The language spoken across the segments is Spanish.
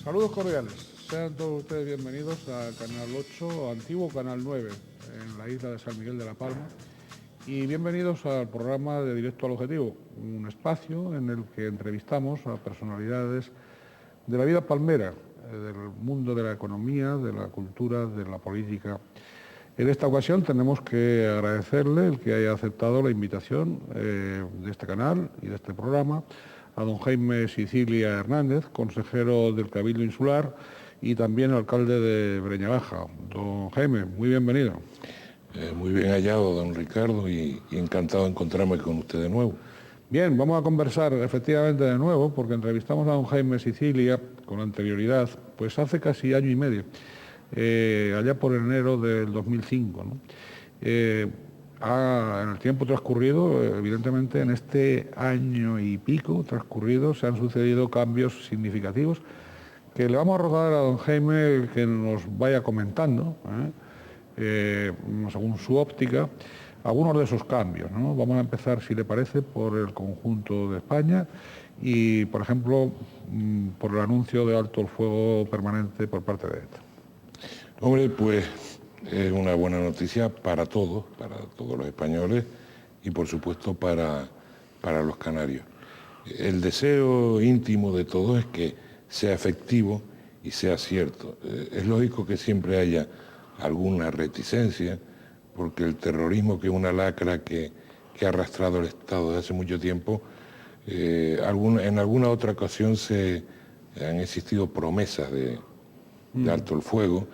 Saludos cordiales. Sean todos ustedes bienvenidos al Canal 8, antiguo Canal 9, en la isla de San Miguel de la Palma. Y bienvenidos al programa de Directo al Objetivo, un espacio en el que entrevistamos a personalidades de la vida palmera, del mundo de la economía, de la cultura, de la política. En esta ocasión tenemos que agradecerle el que haya aceptado la invitación de este canal y de este programa a don Jaime Sicilia Hernández, consejero del Cabildo Insular y también alcalde de Breñabaja. Don Jaime, muy bienvenido. Muy bien hallado, don Ricardo, y encantado de encontrarme con usted de nuevo. Bien, vamos a conversar efectivamente de nuevo, porque entrevistamos a don Jaime Sicilia con anterioridad, pues hace casi año y medio, allá por enero del 2005, ¿no? En el tiempo transcurrido, evidentemente en este año y pico transcurrido se han sucedido cambios significativos que le vamos a rogar a don Jaime que nos vaya comentando, según su óptica, algunos de esos cambios, ¿no? Vamos a empezar, si le parece, por el conjunto de España y, por ejemplo, por el anuncio de alto el fuego permanente por parte de ETA. Hombre, pues es una buena noticia para todos los españoles y por supuesto para los canarios. El deseo íntimo de todos es que sea efectivo y sea cierto. Es lógico que siempre haya alguna reticencia, porque el terrorismo, que es una lacra que ha arrastrado el Estado desde hace mucho tiempo, en alguna otra ocasión han existido promesas de alto el fuego,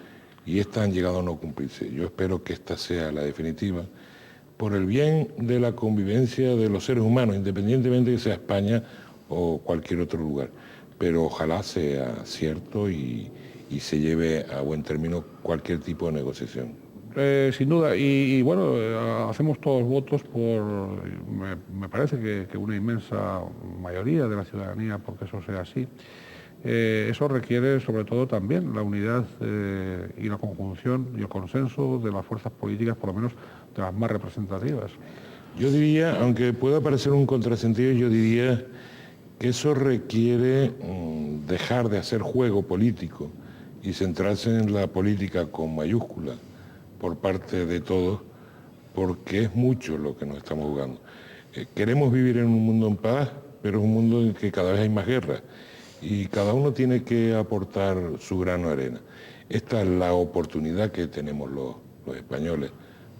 y estas han llegado a no cumplirse. Yo espero que esta sea la definitiva, por el bien de la convivencia de los seres humanos, independientemente de que sea España o cualquier otro lugar. Pero ojalá sea cierto y se lleve a buen término cualquier tipo de negociación. Sin duda, y bueno, hacemos todos votos me parece que una inmensa mayoría de la ciudadanía, porque eso sea así. Eso requiere sobre todo también la unidad y la conjunción y el consenso de las fuerzas políticas, por lo menos de las más representativas. Yo diría, aunque pueda parecer un contrasentido, yo diría que eso requiere dejar de hacer juego político y centrarse en la política con mayúscula por parte de todos, porque es mucho lo que nos estamos jugando. Queremos vivir en un mundo en paz, pero es un mundo en que cada vez hay más guerras. Y cada uno tiene que aportar su grano de arena. Esta es la oportunidad que tenemos los españoles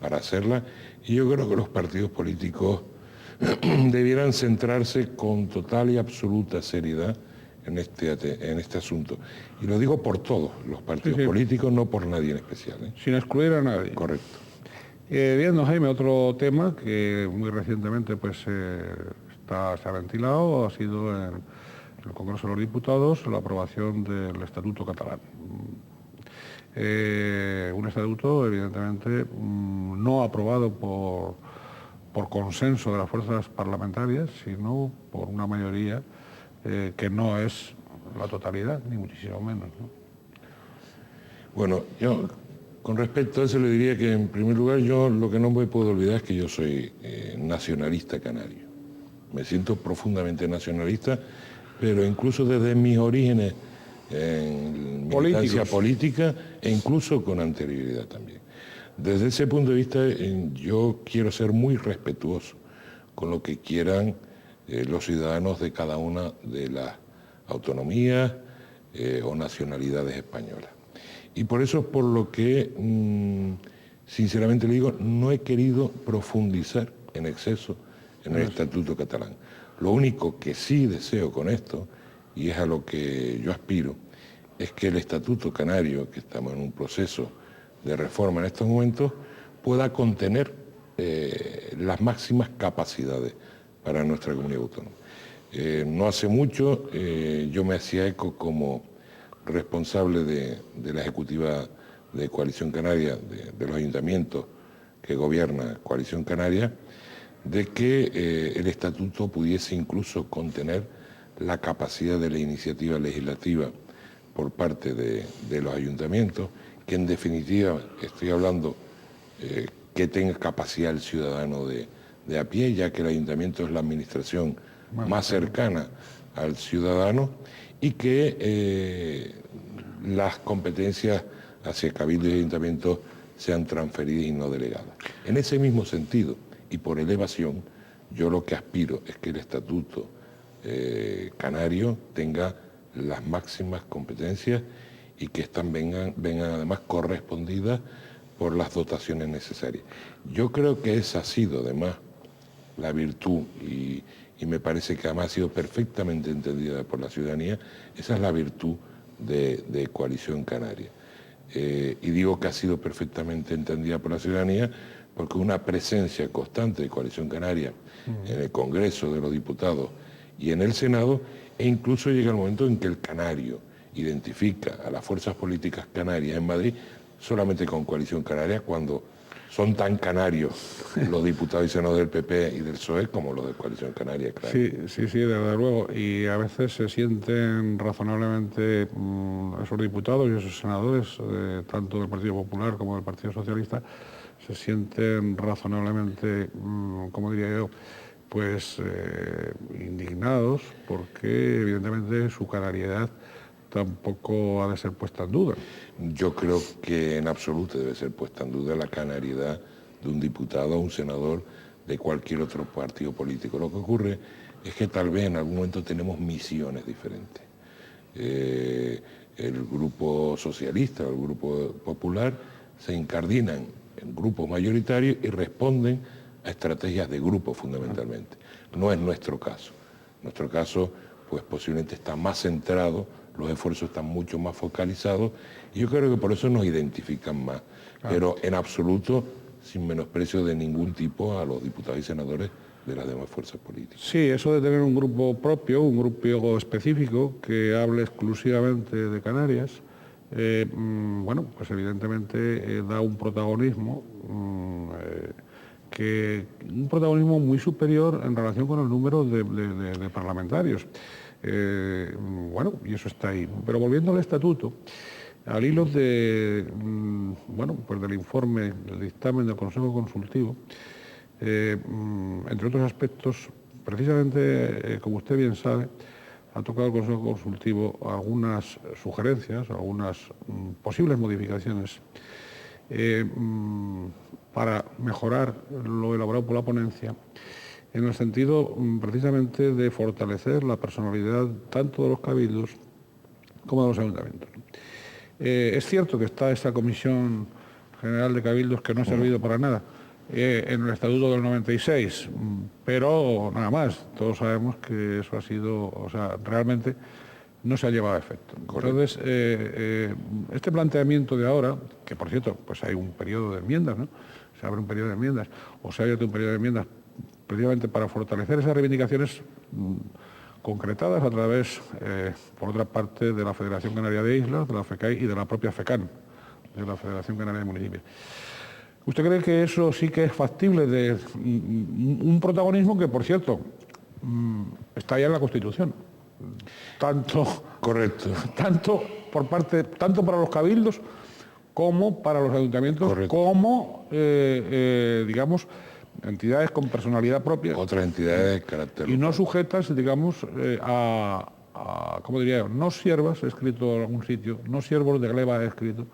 para hacerla, y yo creo que los partidos políticos debieran centrarse con total y absoluta seriedad en este asunto. Y lo digo por todos los partidos políticos, no por nadie en especial. Sin excluir a nadie. Correcto. Bien, don Jaime, otro tema que muy recientemente pues, se ha ventilado ha sido en el Congreso de los Diputados la aprobación del Estatuto Catalán. Un estatuto, evidentemente, no aprobado por consenso de las fuerzas parlamentarias, sino por una mayoría que no es la totalidad, ni muchísimo menos, ¿no? Bueno, yo con respecto a eso le diría que, en primer lugar, yo lo que no me puedo olvidar es que yo soy nacionalista canario. Me siento profundamente nacionalista, pero incluso desde mis orígenes en militancia política e incluso con anterioridad también. Desde ese punto de vista, yo quiero ser muy respetuoso con lo que quieran los ciudadanos de cada una de las autonomías o nacionalidades españolas. Y por eso es por lo que, sinceramente le digo, no he querido profundizar en exceso en el Estatuto Catalán. Lo único que sí deseo con esto, y es a lo que yo aspiro, es que el Estatuto Canario, que estamos en un proceso de reforma en estos momentos, pueda contener las máximas capacidades para nuestra comunidad autónoma. No hace mucho yo me hacía eco como responsable de la ejecutiva de Coalición Canaria, de los ayuntamientos que gobierna Coalición Canaria, de que el estatuto pudiese incluso contener la capacidad de la iniciativa legislativa por parte de los ayuntamientos, que en definitiva estoy hablando que tenga capacidad el ciudadano de a pie, ya que el ayuntamiento es la administración más cercana al ciudadano y que las competencias hacia cabildos y ayuntamientos sean transferidas y no delegadas. En ese mismo sentido, y por elevación, yo lo que aspiro es que el estatuto canario tenga las máximas competencias y que estas vengan además correspondidas por las dotaciones necesarias. Yo creo que esa ha sido además la virtud y me parece que además ha sido perfectamente entendida por la ciudadanía, esa es la virtud de Coalición Canaria. Y digo que ha sido perfectamente entendida por la ciudadanía porque una presencia constante de Coalición Canaria en el Congreso de los Diputados y en el Senado, e incluso llega el momento en que el canario identifica a las fuerzas políticas canarias en Madrid solamente con Coalición Canaria, cuando son tan canarios los diputados y senadores del PP y del PSOE como los de Coalición Canaria, claro. Sí, desde luego. Y a veces se sienten razonablemente esos diputados y esos senadores, tanto del Partido Popular como del Partido Socialista, se sienten razonablemente, como diría yo, pues indignados, porque evidentemente su canariedad tampoco ha de ser puesta en duda. Yo creo que en absoluto debe ser puesta en duda la canariedad de un diputado o un senador de cualquier otro partido político. Lo que ocurre es que tal vez en algún momento tenemos misiones diferentes. El grupo socialista o el grupo popular se incardinan en grupos mayoritarios y responden a estrategias de grupo fundamentalmente. No es nuestro caso. Nuestro caso, pues posiblemente está más centrado, los esfuerzos están mucho más focalizados y yo creo que por eso nos identifican más. Pero en absoluto, sin menosprecio de ningún tipo a los diputados y senadores de las demás fuerzas políticas. Sí, eso de tener un grupo propio, un grupo específico que hable exclusivamente de Canarias, bueno, pues evidentemente da un protagonismo un protagonismo muy superior en relación con el número de parlamentarios. Bueno, y eso está ahí. Pero volviendo al estatuto, al hilo bueno, pues del informe, del dictamen del Consejo Consultivo, entre otros aspectos, precisamente, como usted bien sabe, ha tocado el Consejo Consultivo algunas sugerencias, algunas posibles modificaciones para mejorar lo elaborado por la ponencia, en el sentido precisamente de fortalecer la personalidad tanto de los cabildos como de los ayuntamientos. Es cierto que está esta Comisión General de Cabildos que no ha servido para nada en el Estatuto del 96, pero nada más. Todos sabemos que eso ha sido, o sea, realmente no se ha llevado a efecto. Correcto. Entonces, este planteamiento de ahora, que por cierto, pues hay un periodo de enmiendas, ¿no? Se abre un periodo de enmiendas, o se ha abierto un periodo de enmiendas precisamente para fortalecer esas reivindicaciones concretadas a través, por otra parte, de la Federación Canaria de Islas, de la FECAI y de la propia FECAN, de la Federación Canaria de Municipios. ¿Usted cree que eso sí que es factible de un protagonismo que, por cierto, está ya en la Constitución? Correcto. Tanto para los cabildos como para los ayuntamientos, correcto, como, digamos, entidades con personalidad propia. Otras entidades de carácter y no sujetas, digamos, ¿cómo diría yo? No siervas, he escrito en algún sitio, no siervos de gleba, he escrito,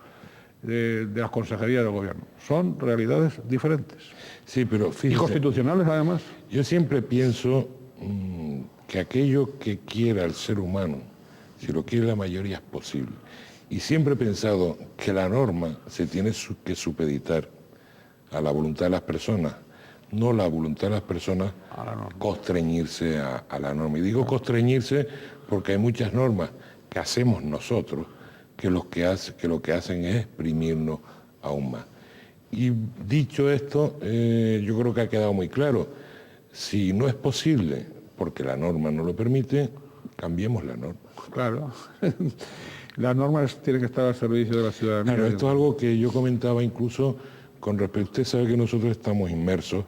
de las consejerías del gobierno. Son realidades diferentes. Sí, pero fíjese, y constitucionales además. Yo siempre pienso que aquello que quiera el ser humano, si lo quiere la mayoría, es posible. Y siempre he pensado que la norma se tiene que supeditar a la voluntad de las personas, no la voluntad de las personas constreñirse a la norma. Y digo constreñirse porque hay muchas normas que hacemos nosotros que lo que hacen es exprimirnos aún más. Y dicho esto, yo creo que ha quedado muy claro. Si no es posible, porque la norma no lo permite, cambiemos la norma. Claro. Las normas tienen que estar al servicio de la ciudadanía. Claro, esto es algo que yo comentaba incluso con respecto, usted sabe que nosotros estamos inmersos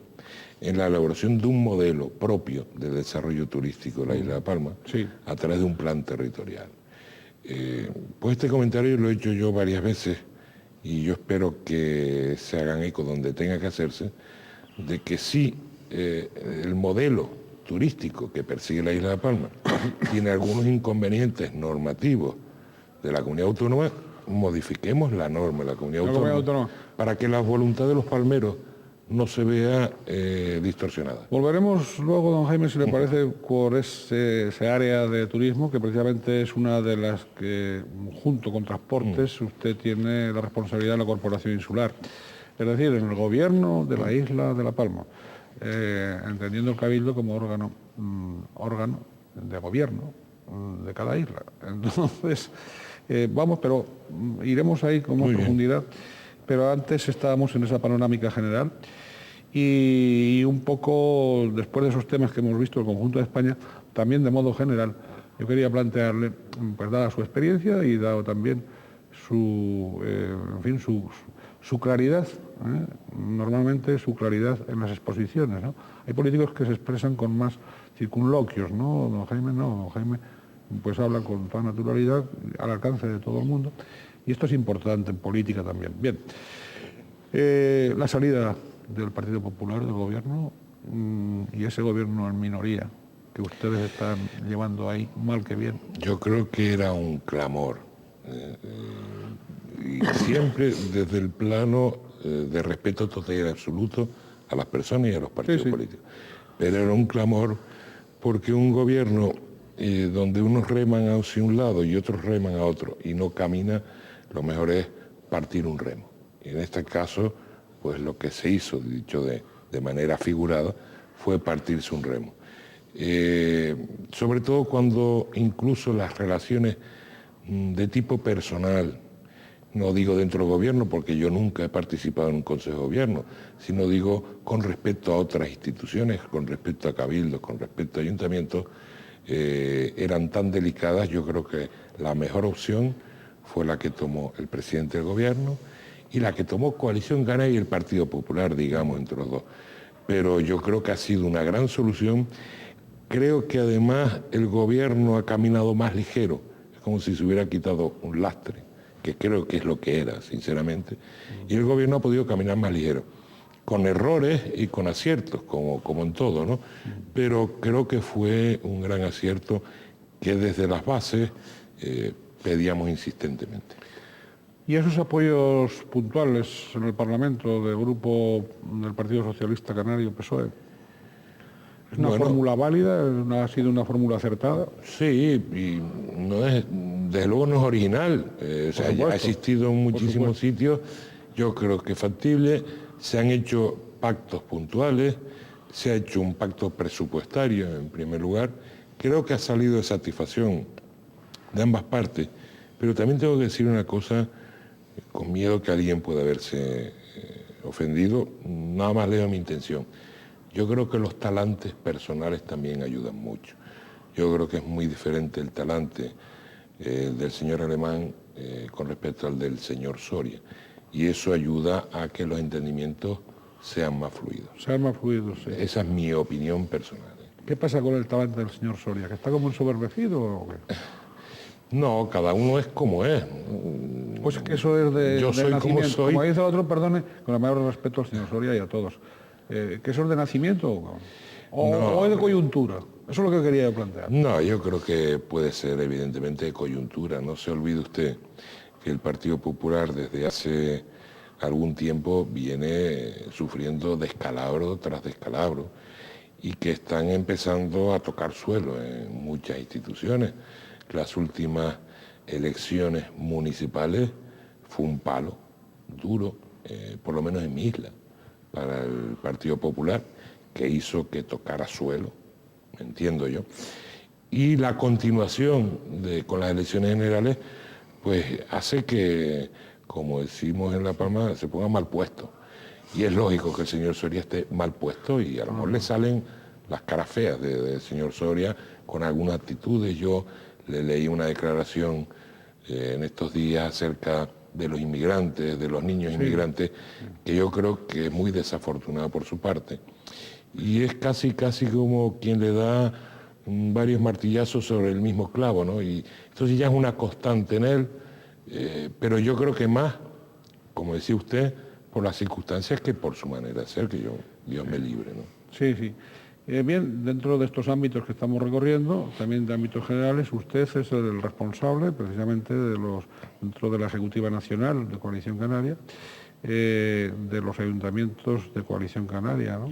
en la elaboración de un modelo propio de desarrollo turístico de la isla de Palma, sí, a través de un plan territorial. Pues este comentario lo he hecho yo varias veces y yo espero que se hagan eco donde tenga que hacerse, de que sí, el modelo turístico que persigue la isla de Palma tiene algunos inconvenientes normativos de la comunidad autónoma, modifiquemos la norma de la comunidad autónoma para que la voluntad de los palmeros no se vea distorsionada. Volveremos luego, don Jaime, si le parece, por ese área de turismo, que precisamente es una de las que, junto con transportes, usted tiene la responsabilidad de la Corporación Insular. Es decir, en el gobierno de la isla de La Palma, entendiendo el Cabildo como órgano de gobierno de cada isla. Entonces, vamos, pero iremos ahí con más profundidad. Pero antes estábamos en esa panorámica general y un poco, después de esos temas que hemos visto, el conjunto de España, también de modo general, yo quería plantearle, pues dada su experiencia y dado también su claridad, normalmente su claridad en las exposiciones, ¿no? Hay políticos que se expresan con más circunloquios, ¿no? Don Jaime no, don Jaime pues habla con toda naturalidad, al alcance de todo el mundo, y esto es importante en política también. Bien, la salida del Partido Popular, del gobierno, y ese gobierno en minoría que ustedes están llevando ahí, mal que bien. Yo creo que era un clamor, y siempre desde el plano de respeto total y absoluto a las personas y a los partidos políticos. Pero era un clamor porque un gobierno donde unos reman hacia un lado y otros reman a otro y no camina, lo mejor es partir un remo. Y en este caso, pues lo que se hizo, dicho de manera figurada, fue partirse un remo. Sobre todo cuando incluso las relaciones de tipo personal, no digo dentro del gobierno porque yo nunca he participado en un consejo de gobierno, sino digo con respecto a otras instituciones, con respecto a cabildos, con respecto a ayuntamientos, eran tan delicadas. Yo creo que la mejor opción fue la que tomó el presidente del gobierno y la que tomó Coalición Gana y el Partido Popular, digamos, entre los dos. Pero yo creo que ha sido una gran solución. Creo que además el gobierno ha caminado más ligero, es como si se hubiera quitado un lastre, que creo que es lo que era, sinceramente, y el gobierno ha podido caminar más ligero, con errores y con aciertos, como en todo, ¿no? Pero creo que fue un gran acierto que desde las bases pedíamos insistentemente. ¿Y esos apoyos puntuales en el Parlamento del grupo del Partido Socialista Canario, PSOE? ¿Es una fórmula válida? ¿Ha sido una fórmula acertada? Sí, y no es, desde luego no es original. Ha existido en muchísimos sitios. Yo creo que es factible. Se han hecho pactos puntuales, se ha hecho un pacto presupuestario en primer lugar. Creo que ha salido de satisfacción de ambas partes. Pero también tengo que decir una cosa, con miedo que alguien pueda haberse ofendido, nada más leo mi intención. Yo creo que los talantes personales también ayudan mucho. Yo creo que es muy diferente el talante del señor Alemán con respecto al del señor Soria. Y eso ayuda a que los entendimientos sean más fluidos. Sean más fluidos, sí. Esa es mi opinión personal. ¿Qué pasa con el talante del señor Soria? ¿Que está como ensoberbecido o qué? No, cada uno es como es. Pues que eso es de soy nacimiento. como soy. Como dice el otro, perdone, con el mayor respeto al señor Soria y a todos. ¿Que eso es de nacimiento o es de coyuntura? Eso es lo que quería yo plantear. No, yo creo que puede ser evidentemente de coyuntura. No se olvide usted que el Partido Popular desde hace algún tiempo viene sufriendo descalabro tras descalabro y que están empezando a tocar suelo en muchas instituciones. Las últimas elecciones municipales fue un palo duro, por lo menos en mi isla, para el Partido Popular, que hizo que tocara suelo, entiendo yo. Y la continuación con las elecciones generales, pues hace que, como decimos en La Palma, se ponga mal puesto. Y es lógico que el señor Soria esté mal puesto y a lo mejor le salen las caras feas del señor Soria con algunas actitudes. Yo le leí una declaración en estos días acerca de los inmigrantes, de los niños inmigrantes, que yo creo que es muy desafortunada por su parte. Y es casi como quien le da varios martillazos sobre el mismo clavo, ¿no? Y entonces ya es una constante en él, pero yo creo que más, como decía usted, por las circunstancias que por su manera de ser, que Dios me libre, ¿no? Sí, sí. Bien, dentro de estos ámbitos que estamos recorriendo, también de ámbitos generales, usted es el responsable precisamente dentro de la Ejecutiva Nacional de Coalición Canaria, de los ayuntamientos de Coalición Canaria, ¿no?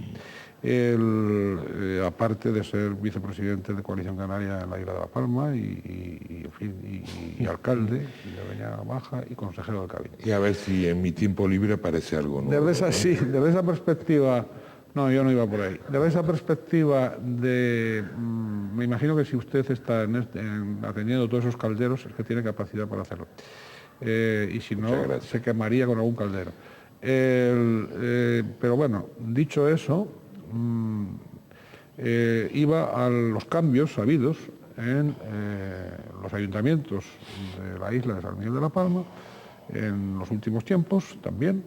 Aparte de ser vicepresidente de Coalición Canaria en la Isla de La Palma en fin, y alcalde de Peña Baja y consejero del Cabildo. Y a ver si en mi tiempo libre aparece algo nuevo. Desde esa perspectiva, no, yo no iba por ahí. Desde esa perspectiva me imagino que si usted está atendiendo todos esos calderos es que tiene capacidad para hacerlo. Y si no, se quemaría con algún caldero. Pero bueno, dicho eso, iba a los cambios habidos en los ayuntamientos de la isla de San Miguel de la Palma en los últimos tiempos también.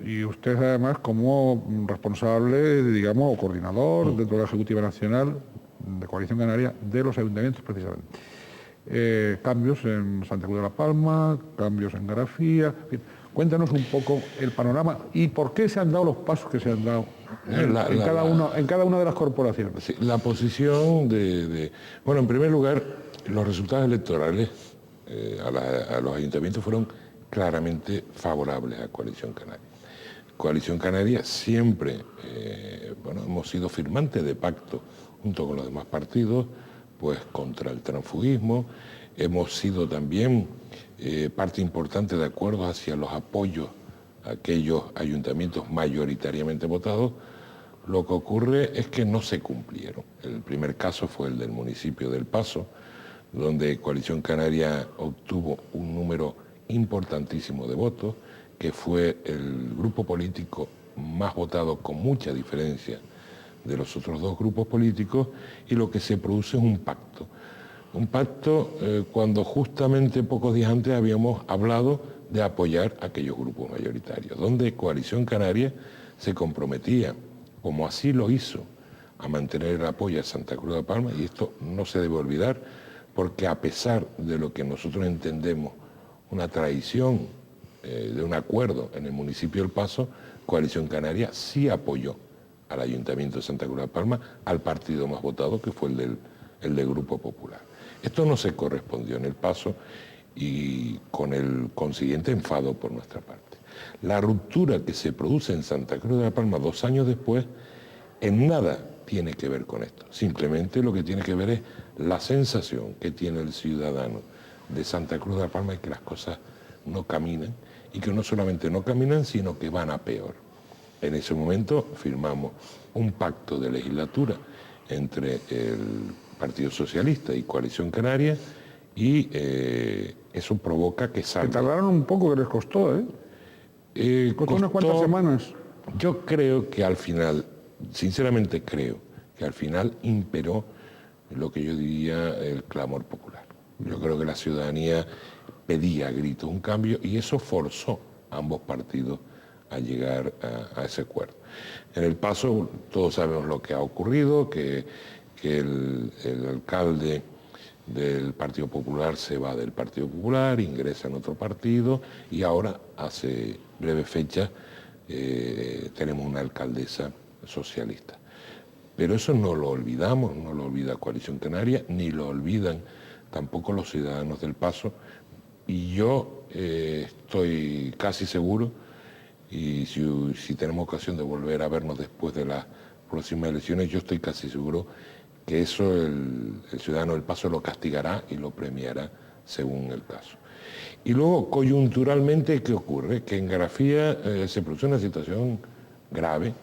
Y usted además como responsable, digamos, o coordinador dentro de la Ejecutiva Nacional de Coalición Canaria de los ayuntamientos precisamente. Cambios en Santa Cruz de la Palma, cambios en Garafía, en fin. Cuéntanos un poco el panorama y por qué se han dado los pasos que se han dado en cada una de las corporaciones. Sí, la posición bueno, en primer lugar, los resultados electorales a los ayuntamientos fueron claramente favorables a Coalición Canaria. Coalición Canaria siempre, hemos sido firmantes de pacto junto con los demás partidos, pues contra el transfugismo, hemos sido también parte importante de acuerdos hacia los apoyos a aquellos ayuntamientos mayoritariamente votados. Lo que ocurre es que no se cumplieron. El primer caso fue el del municipio del Paso, donde Coalición Canaria obtuvo un número importantísimo de votos, que fue el grupo político más votado con mucha diferencia de los otros dos grupos políticos, y lo que se produce es un pacto. Un pacto cuando justamente pocos días antes habíamos hablado de apoyar a aquellos grupos mayoritarios, donde Coalición Canaria se comprometía, como así lo hizo, a mantener el apoyo a Santa Cruz de la Palma, y esto no se debe olvidar, porque a pesar de lo que nosotros entendemos una traición de un acuerdo en el municipio del Paso, Coalición Canaria sí apoyó al Ayuntamiento de Santa Cruz de la Palma, al partido más votado, que fue el del Grupo Popular. Esto no se correspondió en el Paso y con el consiguiente enfado por nuestra parte. La ruptura que se produce en Santa Cruz de la Palma 2 años después, en nada tiene que ver con esto. Simplemente lo que tiene que ver es la sensación que tiene el ciudadano de Santa Cruz de la Palma de que las cosas no caminan, y que no solamente no caminan, sino que van a peor. En ese momento firmamos un pacto de legislatura entre el Partido Socialista y Coalición Canaria, y eso provoca que salga. Que tardaron un poco, que les costó, costó unas cuantas semanas. Yo creo que al final, sinceramente creo, que al final imperó lo que yo diría el clamor popular. Yo creo que la ciudadanía pedía a gritos un cambio, y eso forzó a ambos partidos a llegar a ese acuerdo. En el Paso todos sabemos lo que ha ocurrido, que el alcalde del Partido Popular se va del Partido Popular, ingresa en otro partido, y ahora, hace breve fecha, tenemos una alcaldesa socialista. Pero eso no lo olvidamos, no lo olvida Coalición Canaria, ni lo olvidan tampoco los ciudadanos del Paso, y yo estoy casi seguro, y si tenemos ocasión de volver a vernos después de las próximas elecciones, yo estoy casi seguro que eso el ciudadano del Paso lo castigará y lo premiará según el caso. Y luego, coyunturalmente, ¿qué ocurre? Que en Garafía se produce una situación grave,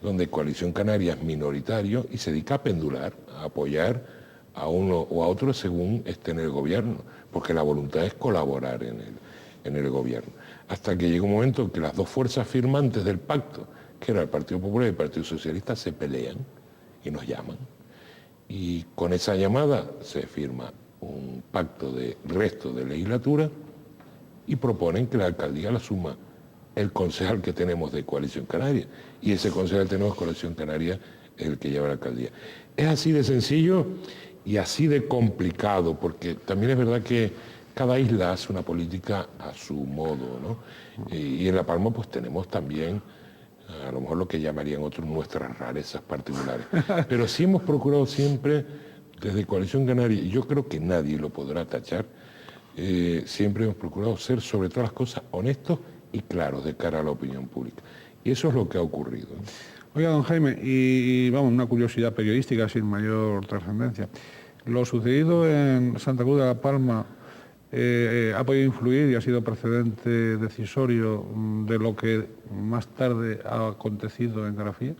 donde Coalición Canaria es minoritario y se dedica a pendular, a apoyar a uno o a otro según esté en el gobierno, porque la voluntad es colaborar en el gobierno. Hasta que llega un momento en que las dos fuerzas firmantes del pacto, que era el Partido Popular y el Partido Socialista, se pelean y nos llaman. Y con esa llamada se firma un pacto de resto de legislatura y proponen que la alcaldía la asuma el concejal que tenemos de Coalición Canaria. Y ese concejal que tenemos de Coalición Canaria es el que lleva la alcaldía. Es así de sencillo y así de complicado, porque también es verdad que cada isla hace una política a su modo, ¿no? Y en La Palma pues tenemos también a lo mejor lo que llamarían otros nuestras rarezas particulares. Pero sí hemos procurado siempre, desde Coalición Canaria, y yo creo que nadie lo podrá tachar, siempre hemos procurado ser, sobre todas las cosas, honestos y claros de cara a la opinión pública. Y eso es lo que ha ocurrido. Oiga, don Jaime, y vamos, una curiosidad periodística sin mayor trascendencia. Lo sucedido en Santa Cruz de la Palma ha podido influir y ha sido precedente decisorio de lo que más tarde ha acontecido en Garafía.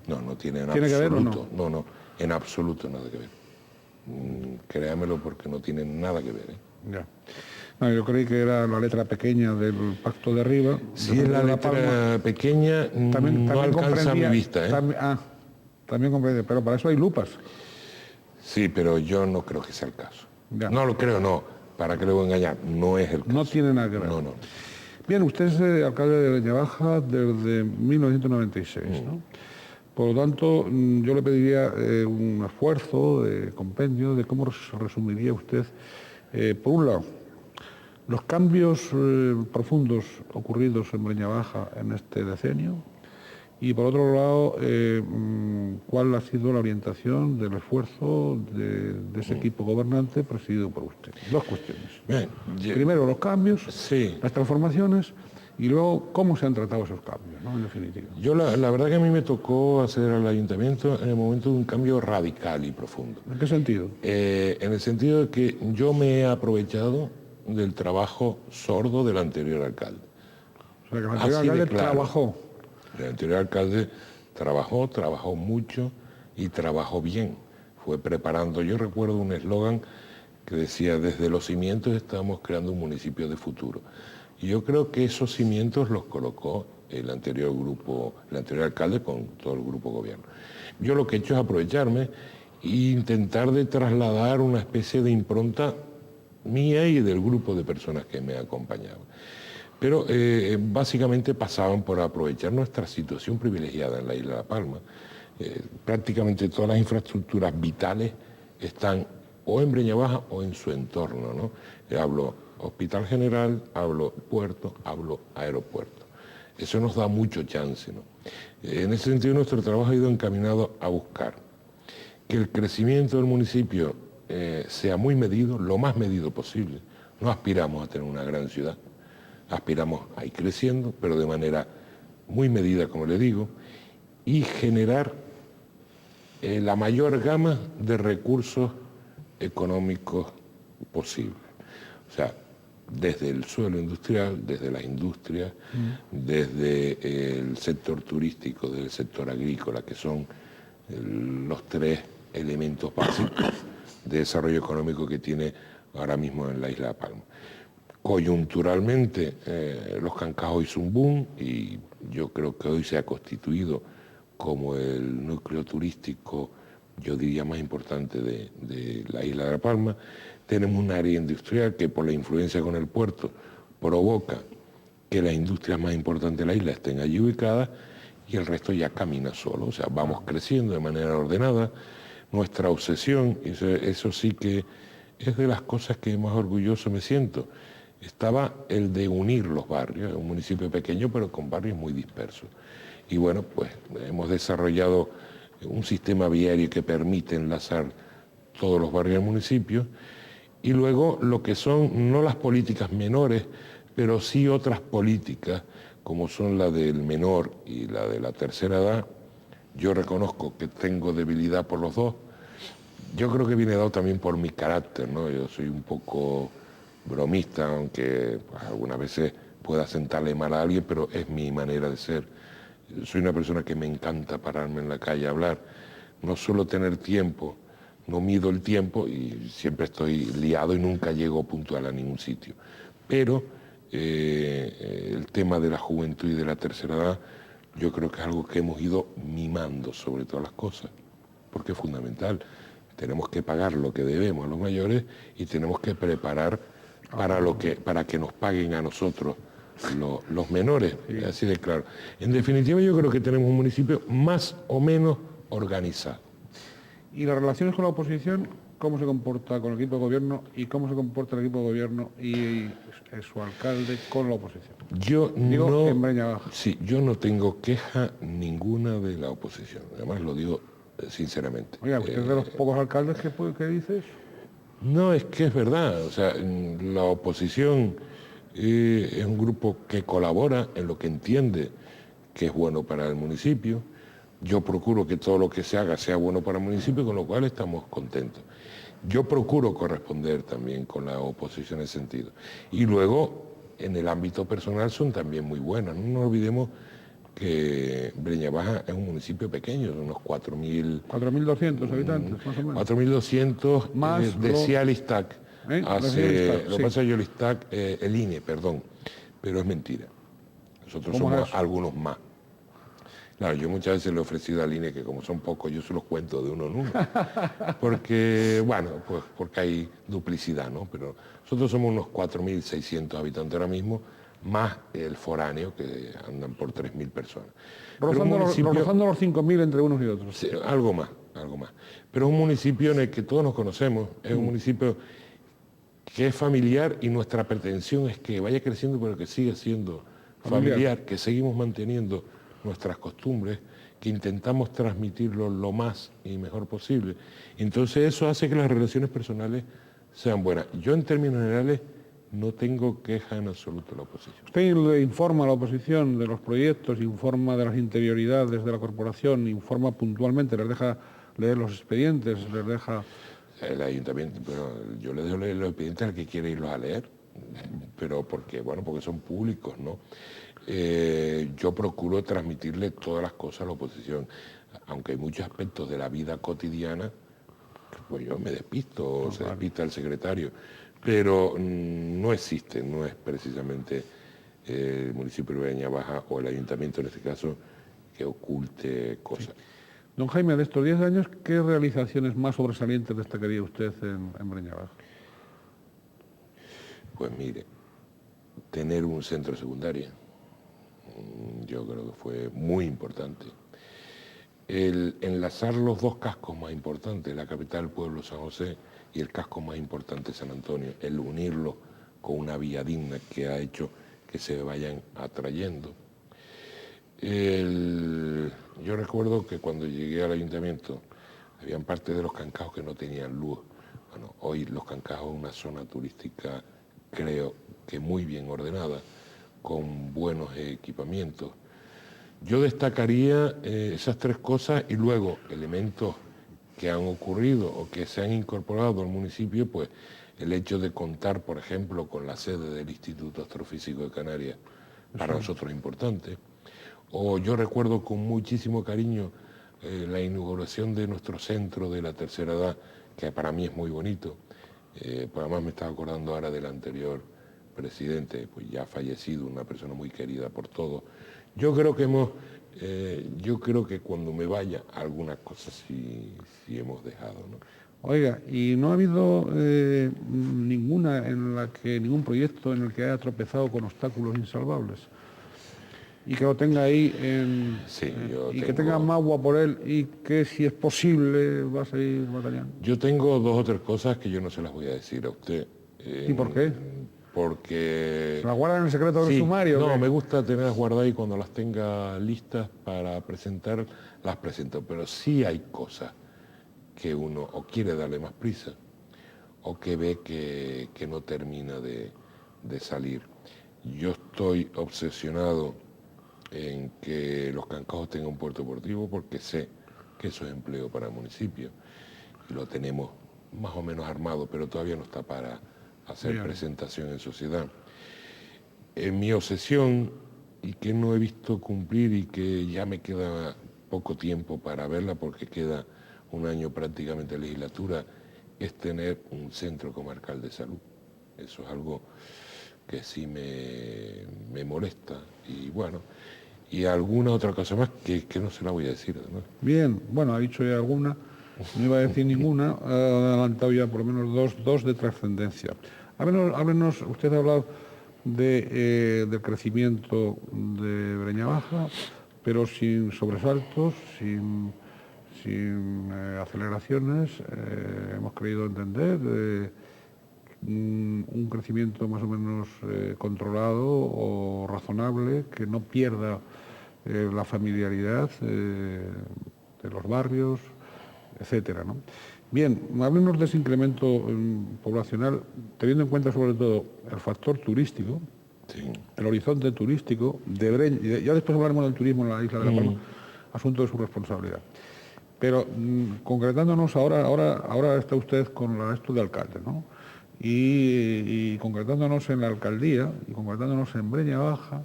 No tiene en ¿Tiene absoluto. Que ver o no, en absoluto nada que ver. Créamelo, porque no tiene nada que ver. Ya. No, yo creí que era la letra pequeña del Pacto de Arriba. Si es la letra pequeña, también no alcanza mi vista. También comprende, pero para eso hay lupas. Sí, pero yo no creo que sea el caso. Ya. No lo creo, no. ¿Para qué le voy a engañar? No es el caso. No tiene nada que ver. No. Bien, usted es alcalde de Leña Baja desde 1996, ¿no? Por lo tanto, yo le pediría un esfuerzo de compendio de cómo resumiría usted, por un lado, los cambios profundos ocurridos en Breña Baja en este decenio y, por otro lado, cuál ha sido la orientación del esfuerzo de ese equipo gobernante presidido por usted. Dos cuestiones. Bien, primero, los cambios, sí, las transformaciones, y luego cómo se han tratado esos cambios, ¿no? En definitiva. Yo la verdad que a mí me tocó hacer al ayuntamiento en el momento de un cambio radical y profundo. ¿En qué sentido? En el sentido de que yo me he aprovechado del trabajo sordo del anterior alcalde. O sea, que el anterior alcalde trabajó. El anterior alcalde trabajó mucho y trabajó bien. Fue preparando, yo recuerdo un eslogan que decía, desde los cimientos estamos creando un municipio de futuro. Y yo creo que esos cimientos los colocó el anterior alcalde con todo el grupo gobierno. Yo lo que he hecho es aprovecharme e intentar de trasladar una especie de impronta mía y del grupo de personas que me acompañaban. Pero básicamente pasaban por aprovechar nuestra situación privilegiada en la isla de La Palma. Prácticamente todas las infraestructuras vitales están o en Breña Baja o en su entorno, ¿no? Hablo Hospital General, hablo puerto, hablo aeropuerto. Eso nos da mucho chance, ¿no? En ese sentido, nuestro trabajo ha ido encaminado a buscar que el crecimiento del municipio sea muy medido, lo más medido posible. No aspiramos a tener una gran ciudad, aspiramos a ir creciendo, pero de manera muy medida, como le digo, y generar la mayor gama de recursos económicos posibles. O sea, desde el suelo industrial, desde las industrias, desde el sector turístico, desde el sector agrícola, que son los tres elementos básicos de desarrollo económico que tiene ahora mismo en la isla de Palma. Coyunturalmente, Los Cancajos hizo un boom y yo creo que hoy se ha constituido como el núcleo turístico, yo diría, más importante de la isla de La Palma. Tenemos un área industrial que por la influencia con el puerto provoca que las industrias más importantes de la isla estén allí ubicadas y el resto ya camina solo. O sea, vamos creciendo de manera ordenada. Nuestra obsesión, eso sí que es de las cosas que más orgulloso me siento, estaba el de unir los barrios, un municipio pequeño pero con barrios muy dispersos. Y bueno, pues hemos desarrollado un sistema viario que permite enlazar todos los barrios del municipio. Y luego lo que son, no las políticas menores, pero sí otras políticas, como son la del menor y la de la tercera edad. Yo reconozco que tengo debilidad por los dos. Yo creo que viene dado también por mi carácter, ¿no? Yo soy un poco bromista, aunque pues, algunas veces pueda sentarle mal a alguien, pero es mi manera de ser. Soy una persona que me encanta pararme en la calle a hablar. No suelo tener tiempo, no mido el tiempo y siempre estoy liado y nunca llego puntual a ningún sitio. Pero el tema de la juventud y de la tercera edad, yo creo que es algo que hemos ido mimando sobre todas las cosas, porque es fundamental. Tenemos que pagar lo que debemos a los mayores y tenemos que preparar para que nos paguen a nosotros los menores, sí. Así de claro. En definitiva, yo creo que tenemos un municipio más o menos organizado. ¿Y las relaciones con la oposición cómo se comporta con el equipo de gobierno y cómo se comporta el equipo de gobierno y su alcalde con la oposición. En Breña Baja. Sí, yo no tengo queja ninguna de la oposición. Además lo digo sinceramente. Oiga, ¿usted es de los pocos alcaldes que dice eso? No, es que es verdad. O sea, la oposición es un grupo que colabora en lo que entiende que es bueno para el municipio. Yo procuro que todo lo que se haga sea bueno para el municipio, con lo cual estamos contentos. Yo procuro corresponder también con la oposición en ese sentido. Y luego, en el ámbito personal, son también muy buenas. No nos olvidemos que Breña Baja es un municipio pequeño, de unos 4.200 habitantes, más o menos. 4.200, más decía Listac. Lo que pasa es que Listac, el INE, perdón, pero es mentira. Nosotros somos algunos más. Claro, yo muchas veces le he ofrecido al INE que como son pocos, yo se los cuento de uno en uno. Porque, bueno, pues porque hay duplicidad, ¿no? Pero nosotros somos unos 4.600 habitantes ahora mismo, más el foráneo, que andan por 3.000 personas. Rozando los 5.000 entre unos y otros. Sí, algo más. Pero es un municipio en el que todos nos conocemos, es un municipio que es familiar y nuestra pretensión es que vaya creciendo, pero que siga siendo familiar, que seguimos manteniendo nuestras costumbres, que intentamos transmitirlo lo más y mejor posible. Entonces eso hace que las relaciones personales sean buenas. Yo en términos generales no tengo queja en absoluto de la oposición. ¿Usted le informa a la oposición de los proyectos, informa de las interioridades de la corporación, informa puntualmente, les deja leer los expedientes, les deja...? El ayuntamiento, pero yo le dejo leer los expedientes al que quiere irlos a leer, pero porque son públicos, ¿no? Yo procuro transmitirle todas las cosas a la oposición, aunque hay muchos aspectos de la vida cotidiana, pues yo me despisto, o se despista el secretario, pero no existe, no es precisamente el municipio de Breña Baja o el ayuntamiento en este caso que oculte cosas. Sí. Don Jaime, de estos 10 años, ¿qué realizaciones más sobresalientes destacaría usted en Breña Baja? Pues mire, tener un centro de secundaria, yo creo que fue muy importante. El enlazar los dos cascos más importantes, la capital, pueblo, San José, y el casco más importante, San Antonio, el unirlo con una vía digna que ha hecho que se vayan atrayendo. Yo recuerdo que cuando llegué al ayuntamiento, habían parte de los Cancajos que no tenían luz. Bueno, hoy los Cancajos es una zona turística, creo que muy bien ordenada, con buenos equipamientos. Yo destacaría esas tres cosas y luego elementos que han ocurrido o que se han incorporado al municipio, pues el hecho de contar, por ejemplo, con la sede del Instituto Astrofísico de Canarias, para nosotros es importante. O yo recuerdo con muchísimo cariño la inauguración de nuestro centro de la tercera edad, que para mí es muy bonito. Pues además me estaba acordando ahora del anterior presidente, pues ya fallecido, una persona muy querida por todos. Yo creo que cuando me vaya, algunas cosas sí hemos dejado, ¿no? Oiga, ¿y no ha habido ningún proyecto en el que haya tropezado con obstáculos insalvables? Y que lo tenga ahí que tenga magua por él y que si es posible va a seguir batallando. Yo tengo dos o tres cosas que yo no se las voy a decir a usted. ¿Y por qué? Porque... ¿Se las guardan en el secreto del sumario? No, me gusta tenerlas guardadas y cuando las tenga listas para presentar, las presento. Pero sí hay cosas que uno o quiere darle más prisa o que ve que no termina de salir. Yo estoy obsesionado en que los Cancajos tengan un puerto deportivo porque sé que eso es empleo para el municipio y lo tenemos más o menos armado, pero todavía no está para hacer presentación en sociedad. Mi obsesión, y que no he visto cumplir y que ya me queda poco tiempo para verla porque queda un año prácticamente de legislatura, es tener un centro comarcal de salud. Eso es algo que sí me molesta y bueno, y alguna otra cosa más que no se la voy a decir además. Bien, bueno, ha dicho ya alguna, no iba a decir ninguna, ha adelantado ya por lo menos dos de trascendencia. Háblenos, usted ha hablado del crecimiento de Breña Baja, pero sin sobresaltos, sin aceleraciones, hemos querido entender un crecimiento más o menos controlado o razonable, que no pierda la familiaridad de los barrios, etcétera, ¿no? Bien, háblenos de ese incremento poblacional, teniendo en cuenta sobre todo el factor turístico, sí, el horizonte turístico de Breña. Ya después hablaremos del turismo en la isla de La Palma, asunto de su responsabilidad. Pero concretándonos, ahora está usted con esto de alcalde, ¿no? Y concretándonos en la alcaldía y concretándonos en Breña Baja,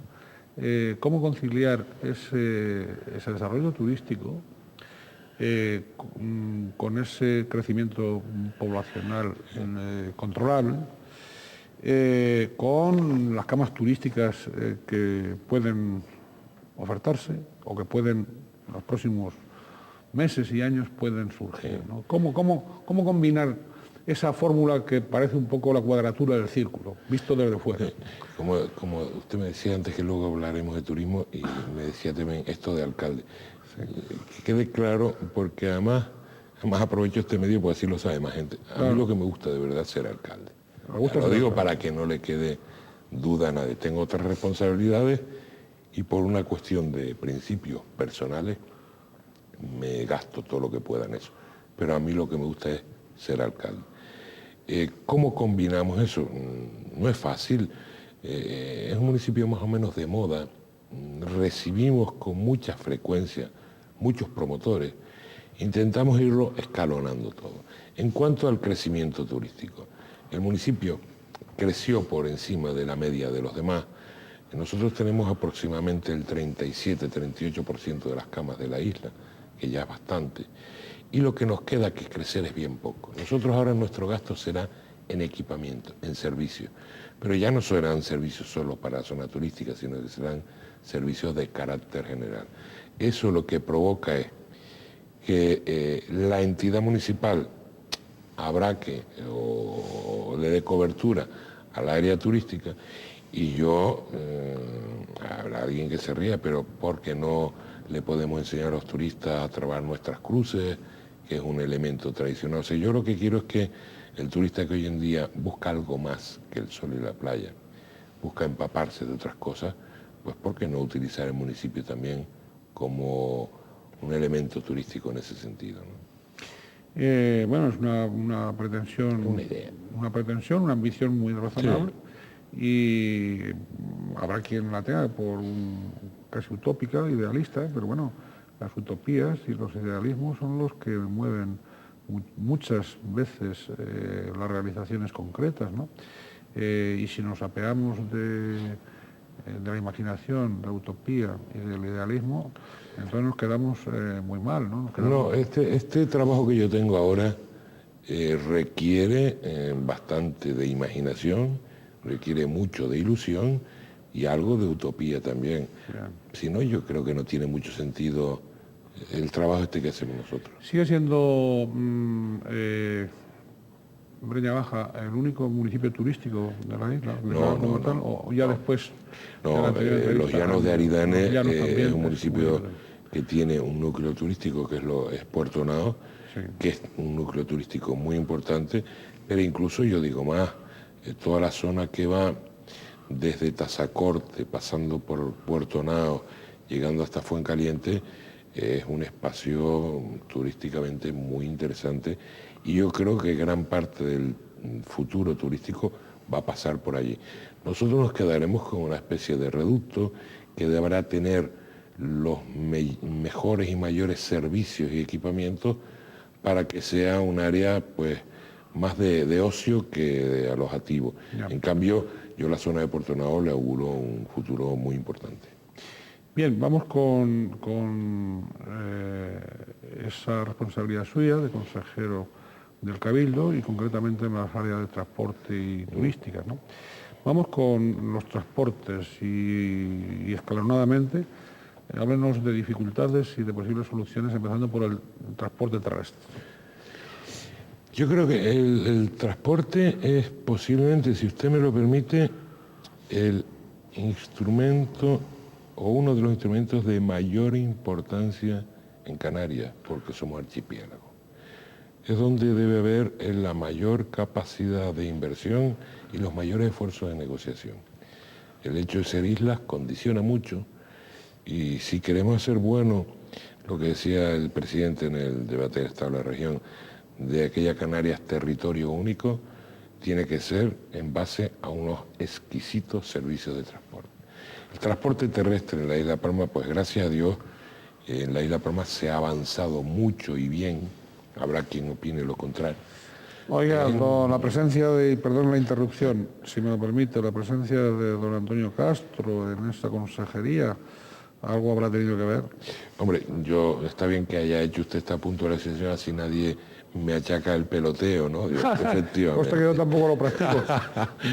¿cómo conciliar ese desarrollo turístico con ese crecimiento poblacional controlable, con las camas turísticas que pueden ofertarse o que pueden en los próximos meses y años pueden surgir, ¿no? ¿Cómo combinar esa fórmula que parece un poco la cuadratura del círculo, visto desde fuera? Como usted me decía antes, que luego hablaremos de turismo, y me decía también esto de alcalde. Que quede claro, porque además aprovecho este medio porque así lo sabe más gente. A mí lo que me gusta de verdad es ser alcalde. Lo digo para que no le quede duda a nadie. Tengo otras responsabilidades y por una cuestión de principios personales me gasto todo lo que pueda en eso. Pero a mí lo que me gusta es ser alcalde. ¿Cómo combinamos eso? No es fácil. Es un municipio más o menos de moda. Recibimos con mucha frecuencia muchos promotores. Intentamos irlo escalonando todo. En cuanto al crecimiento turístico, el municipio creció por encima de la media de los demás. Nosotros tenemos aproximadamente el 37-38% de las camas de la isla, que ya es bastante. Y lo que nos queda que crecer es bien poco. Nosotros ahora nuestro gasto será en equipamiento, en servicios. Pero ya no serán servicios solo para la zona turística, sino que serán servicios de carácter general. Eso lo que provoca es que la entidad municipal abraque o le dé cobertura al área turística, y habrá alguien que se ría, pero ¿por qué no le podemos enseñar a los turistas a trabar nuestras cruces, que es un elemento tradicional? O sea, yo lo que quiero es que el turista que hoy en día busca algo más que el sol y la playa, busca empaparse de otras cosas, pues ¿por qué no utilizar el municipio también como un elemento turístico en ese sentido, ¿no? Bueno, es una pretensión, una idea, una ambición muy razonable, sí. Y habrá quien la tenga por casi utópica, idealista, pero bueno, las utopías y los idealismos son los que mueven muchas veces las realizaciones concretas, ¿no? Y si nos apeamos de la imaginación, de la utopía y del idealismo, entonces nos quedamos muy mal, ¿no? No, este trabajo que yo tengo ahora requiere bastante de imaginación, requiere mucho de ilusión y algo de utopía también. Bien. Si no, yo creo que no tiene mucho sentido el trabajo que hacemos nosotros. Sigue siendo Breña Baja el único municipio turístico de la isla, o ya después. No, los Llanos de Aridane es un municipio que tiene un núcleo turístico que es Puerto Nao, sí, que es un núcleo turístico muy importante, pero incluso yo digo más, toda la zona que va desde Tazacorte, pasando por Puerto Nao, llegando hasta Fuencaliente, es un espacio turísticamente muy interesante, y yo creo que gran parte del futuro turístico va a pasar por allí. Nosotros nos quedaremos con una especie de reducto que deberá tener los mejores y mayores servicios y equipamientos para que sea un área pues más de ocio que de alojativo. Ya. En cambio, yo la zona de Puerto Nao le auguro un futuro muy importante. Bien, vamos con esa responsabilidad suya de consejero del Cabildo y concretamente en las áreas de transporte y turísticas, ¿no? Vamos con los transportes y escalonadamente, háblenos de dificultades y de posibles soluciones, empezando por el transporte terrestre. Yo creo que el transporte es posiblemente, si usted me lo permite, el instrumento o uno de los instrumentos de mayor importancia en Canarias, porque somos archipiélago. Es donde debe haber la mayor capacidad de inversión y los mayores esfuerzos de negociación. El hecho de ser islas condiciona mucho, y si queremos ser buenos, lo que decía el presidente en el debate del Estado de la región, de aquella Canarias territorio único, tiene que ser en base a unos exquisitos servicios de transporte. El transporte terrestre en la isla de Palma, pues gracias a Dios, en la isla de Palma se ha avanzado mucho y bien, habrá quien opine lo contrario. Oiga, la presencia de, perdón la interrupción, si me lo permite, la presencia de don Antonio Castro en esta consejería, ¿algo habrá tenido que ver? Hombre, está bien que haya hecho usted esta puntualización, así nadie me achaca el peloteo, ¿no? Efectivamente. Costa que yo tampoco lo practico.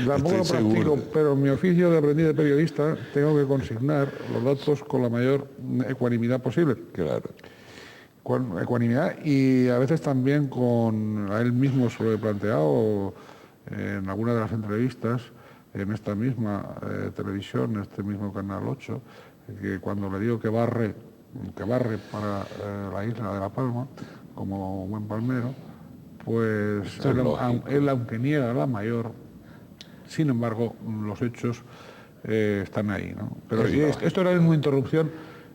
Tampoco lo practico, pero en mi oficio de aprendiz de periodista tengo que consignar los datos con la mayor ecuanimidad posible. Claro. Ecuanimidad, y a veces también a él mismo se lo he planteado en alguna de las entrevistas en esta misma televisión, en este mismo Canal 8, que cuando le digo que barre para la isla de La Palma, como buen palmero, pues él, aunque niega la mayor, sin embargo, los hechos están ahí, ¿no? Pero sí, esto era una interrupción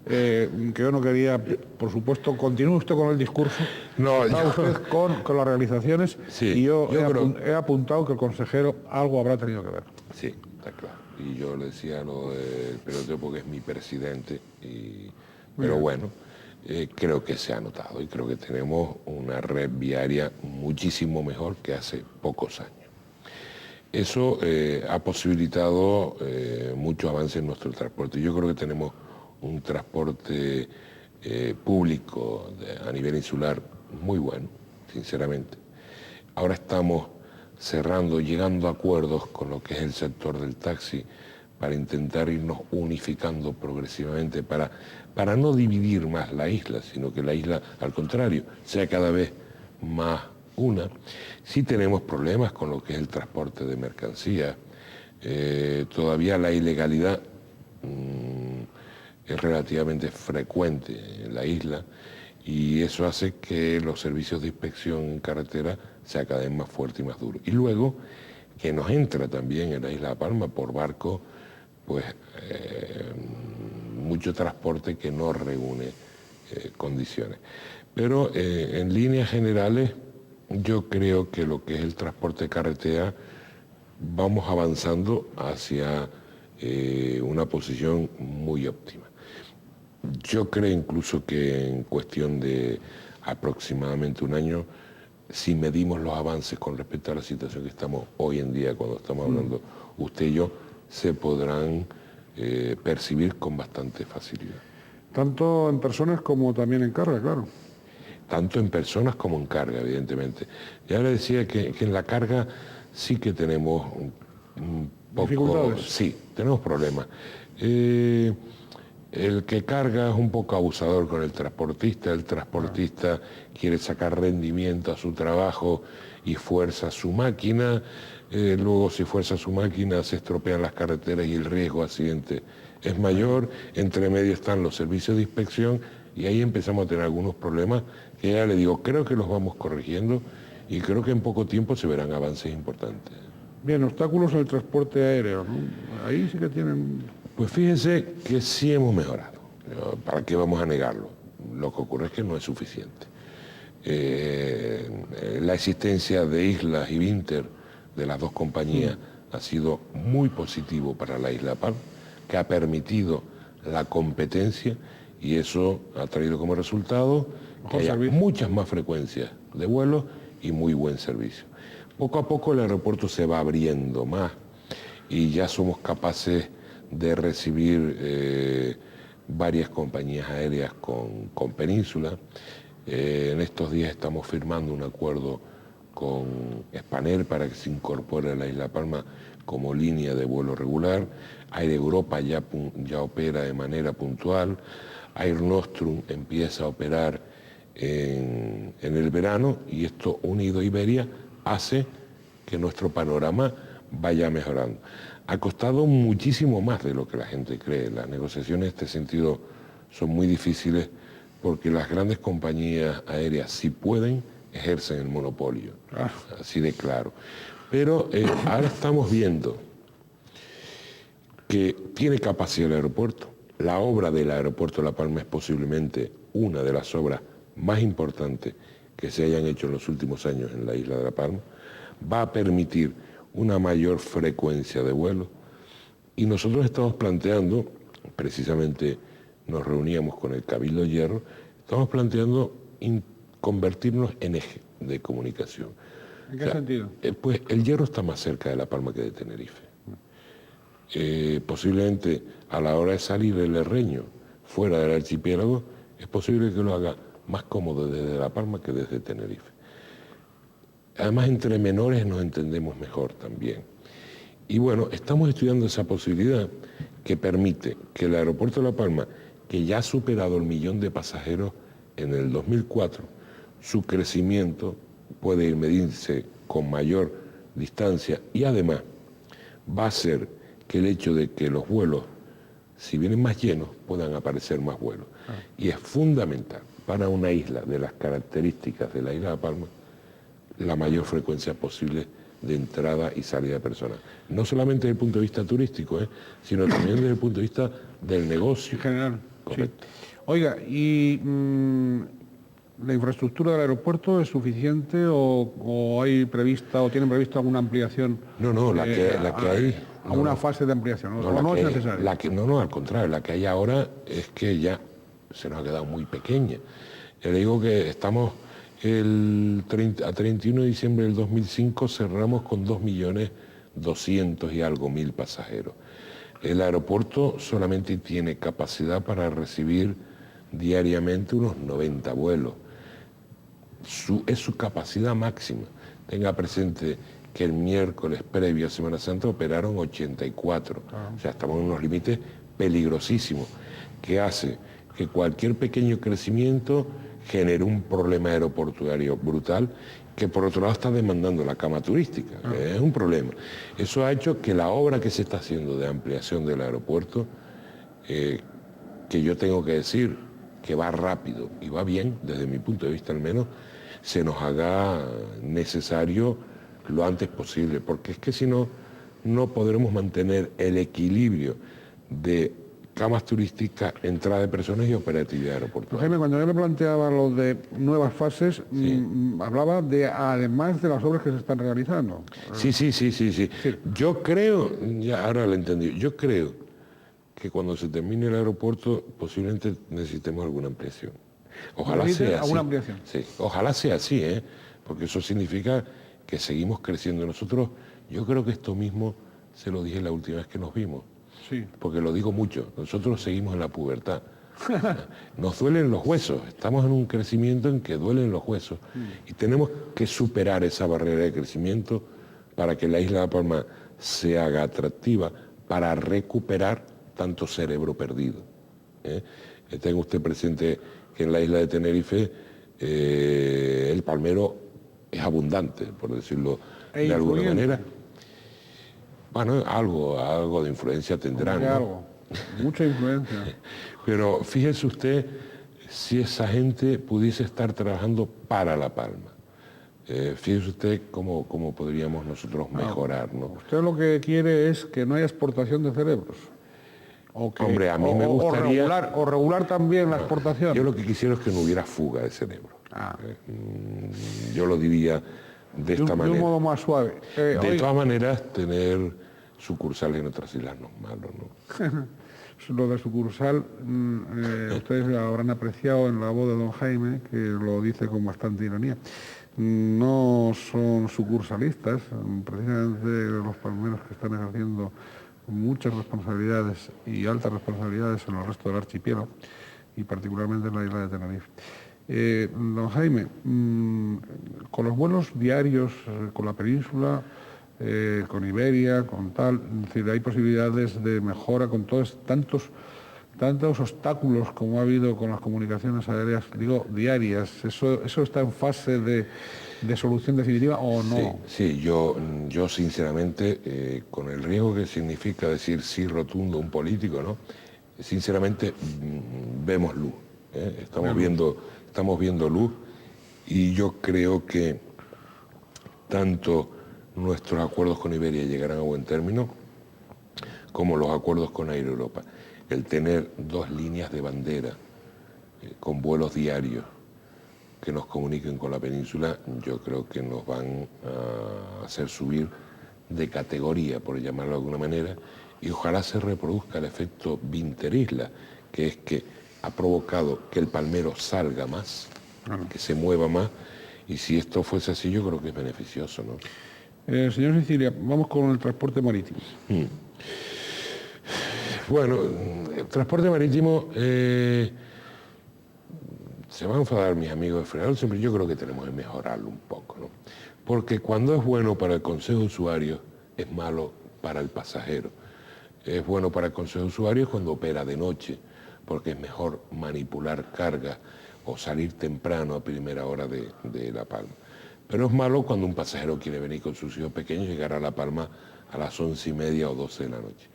que yo no quería, por supuesto. Continúe usted con el discurso. No, está usted con las realizaciones, sí, y yo he apuntado que el consejero algo habrá tenido que ver. Sí, está claro. Y yo le decía lo del peloteo porque es mi presidente, pero bueno, creo que se ha notado y creo que tenemos una red viaria muchísimo mejor que hace pocos años. Eso ha posibilitado mucho avance en nuestro transporte. Yo creo que tenemos un transporte público a nivel insular muy bueno, sinceramente. Ahora estamos llegando a acuerdos con lo que es el sector del taxi para intentar irnos unificando progresivamente, para no dividir más la isla, sino que la isla, al contrario, sea cada vez más una. Sí tenemos problemas con lo que es el transporte de mercancías. Todavía la ilegalidad es relativamente frecuente en la isla, y eso hace que los servicios de inspección en carretera sea cada vez más fuerte y más duro. Y luego que nos entra también en la isla de Palma por barco, pues mucho transporte que no reúne condiciones. Pero en líneas generales yo creo que lo que es el transporte de carretera vamos avanzando hacia una posición muy óptima. Yo creo incluso que en cuestión de aproximadamente un año, si medimos los avances con respecto a la situación que estamos hoy en día, cuando estamos hablando usted y yo, se podrán percibir con bastante facilidad. Tanto en personas como también en carga, claro. Tanto en personas como en carga, evidentemente. Ya le decía que en la carga sí que tenemos un poco... ¿Dificultades? Sí, tenemos problemas. El que carga es un poco abusador con el transportista quiere sacar rendimiento a su trabajo y fuerza su máquina, luego si fuerza su máquina se estropean las carreteras y el riesgo de accidente es mayor, entre medio están los servicios de inspección y ahí empezamos a tener algunos problemas que ya le digo, creo que los vamos corrigiendo y creo que en poco tiempo se verán avances importantes. Bien, obstáculos en el transporte aéreo, ¿no? Ahí sí que tienen... Pues fíjense que sí hemos mejorado. ¿Para qué vamos a negarlo? Lo que ocurre es que no es suficiente. La existencia de Islas y Vinter, de las dos compañías, ha sido muy positivo para la isla de Palma, que ha permitido la competencia, y eso ha traído como resultado que haya muchas más frecuencias de vuelos y muy buen servicio. Poco a poco el aeropuerto se va abriendo más y ya somos capaces de recibir varias compañías aéreas con Península. En estos días estamos firmando un acuerdo con Spanair para que se incorpore a la isla de Palma como línea de vuelo regular. Air Europa ya opera de manera puntual. Air Nostrum empieza a operar en el verano, y esto unido a Iberia hace que nuestro panorama vaya mejorando. Ha costado muchísimo más de lo que la gente cree. Las negociaciones en este sentido son muy difíciles porque las grandes compañías aéreas, si pueden, ejercen el monopolio, así de claro. Pero ahora estamos viendo que tiene capacidad el aeropuerto. La obra del aeropuerto de La Palma es posiblemente una de las obras más importantes que se hayan hecho en los últimos años en la isla de La Palma. Va a permitir una mayor frecuencia de vuelos y nosotros estamos planteando, precisamente nos reuníamos con el Cabildo de Hierro, estamos planteando convertirnos en eje de comunicación. ¿En qué sentido? Pues el Hierro está más cerca de La Palma que de Tenerife. Posiblemente a la hora de salir el Herreño fuera del archipiélago, es posible que lo haga más cómodo desde La Palma que desde Tenerife. Además, entre menores nos entendemos mejor también. Y bueno, estamos estudiando esa posibilidad que permite que el aeropuerto de La Palma, que ya ha superado el 1.000.000 de pasajeros en el 2004, su crecimiento puede ir medirse con mayor distancia y además va a ser que el hecho de que los vuelos, si vienen más llenos, puedan aparecer más vuelos. Y es fundamental para una isla de las características de la isla de La Palma la mayor frecuencia posible de entrada y salida de personas. No solamente desde el punto de vista turístico, sino también desde el punto de vista del negocio. En general. Correcto. Sí. Oiga, ¿y la infraestructura del aeropuerto es suficiente o hay prevista o tienen prevista alguna ampliación? No, la que hay... ¿Alguna fase de ampliación? ¿No es necesario? No, al contrario, la que hay ahora es que ya se nos ha quedado muy pequeña. Ya le digo que estamos a 31 de diciembre del 2005 cerramos con 2.200.000 y algo pasajeros. El aeropuerto solamente tiene capacidad para recibir diariamente unos 90 vuelos. Es su capacidad máxima. Tenga presente que el miércoles previo a Semana Santa operaron 84. O sea, estamos en unos límites peligrosísimos, que hace que cualquier pequeño crecimiento genere un problema aeroportuario brutal, que por otro lado está demandando la cama turística. Es un problema. Eso ha hecho que la obra que se está haciendo de ampliación del aeropuerto, que yo tengo que decir que va rápido y va bien, desde mi punto de vista al menos, se nos haga necesario lo antes posible, porque es que si no, no podremos mantener el equilibrio de camas turísticas, entrada de personas y operatividad aeroportuaria. Jaime, cuando yo me planteaba lo de nuevas fases, hablaba de además de las obras que se están realizando. Sí. Yo creo, ya ahora lo he entendido, yo creo que cuando se termine el aeropuerto posiblemente necesitemos alguna ampliación. Ojalá sea así. ¿Alguna ampliación? Sí, ojalá sea así, porque eso significa que seguimos creciendo. Nosotros, yo creo que esto mismo se lo dije la última vez que nos vimos. Sí. Porque lo digo mucho, nosotros seguimos en la pubertad. Nos duelen los huesos, estamos en un crecimiento en que duelen los huesos y tenemos que superar esa barrera de crecimiento para que la isla de La Palma se haga atractiva, para recuperar tanto cerebro perdido. Tenga usted presente que en la isla de Tenerife el palmero es abundante, por decirlo de alguna manera. Bueno, algo de influencia tendrán, ¿no? Algo, mucha influencia. Pero fíjese usted si esa gente pudiese estar trabajando para La Palma. Fíjese usted cómo podríamos nosotros mejorar, ¿no? Usted lo que quiere es que no haya exportación de cerebros. Hombre, a mí me gustaría... O regular también la exportación. Yo lo que quisiera es que no hubiera fuga de cerebro. Yo lo diría de esta manera. De un modo más suave. De todas maneras, tener sucursales en otras islas no es malo, ¿no? Lo de sucursal, ustedes lo habrán apreciado en la voz de don Jaime, que lo dice con bastante ironía. No son sucursalistas, precisamente los palmeros que están ejerciendo muchas responsabilidades y altas responsabilidades en el resto del archipiélago y particularmente en la isla de Tenerife. Don Jaime, con los vuelos diarios con la península, con Iberia, con tal, es decir, hay posibilidades de mejora con todos tantos obstáculos como ha habido con las comunicaciones aéreas, digo, diarias. ¿Eso está en fase de solución definitiva o no? Sí, yo sinceramente, con el riesgo que significa decir sí rotundo a un político, ¿no? Sinceramente, vemos luz. Estamos viendo luz, y yo creo que tanto nuestros acuerdos con Iberia llegarán a buen término, como los acuerdos con Air Europa. El tener 2 líneas de bandera con vuelos diarios que nos comuniquen con la península, yo creo que nos van a hacer subir de categoría, por llamarlo de alguna manera, y ojalá se reproduzca el efecto Winterisla, que es que ha provocado que el palmero salga más, que se mueva más, y si esto fuese así, yo creo que es beneficioso, ¿no? Señor Sicilia, vamos con el transporte marítimo. Bueno, el transporte marítimo, se van a enfadar mis amigos de Freol, siempre yo creo que tenemos que mejorarlo un poco, ¿no? Porque cuando es bueno para el Consejo de Usuarios, es malo para el pasajero. Es bueno para el Consejo de Usuarios cuando opera de noche, porque es mejor manipular cargas o salir temprano a primera hora de La Palma. Pero es malo cuando un pasajero quiere venir con sus hijos pequeños y llegar a La Palma a las 11:30 o 12 de la noche.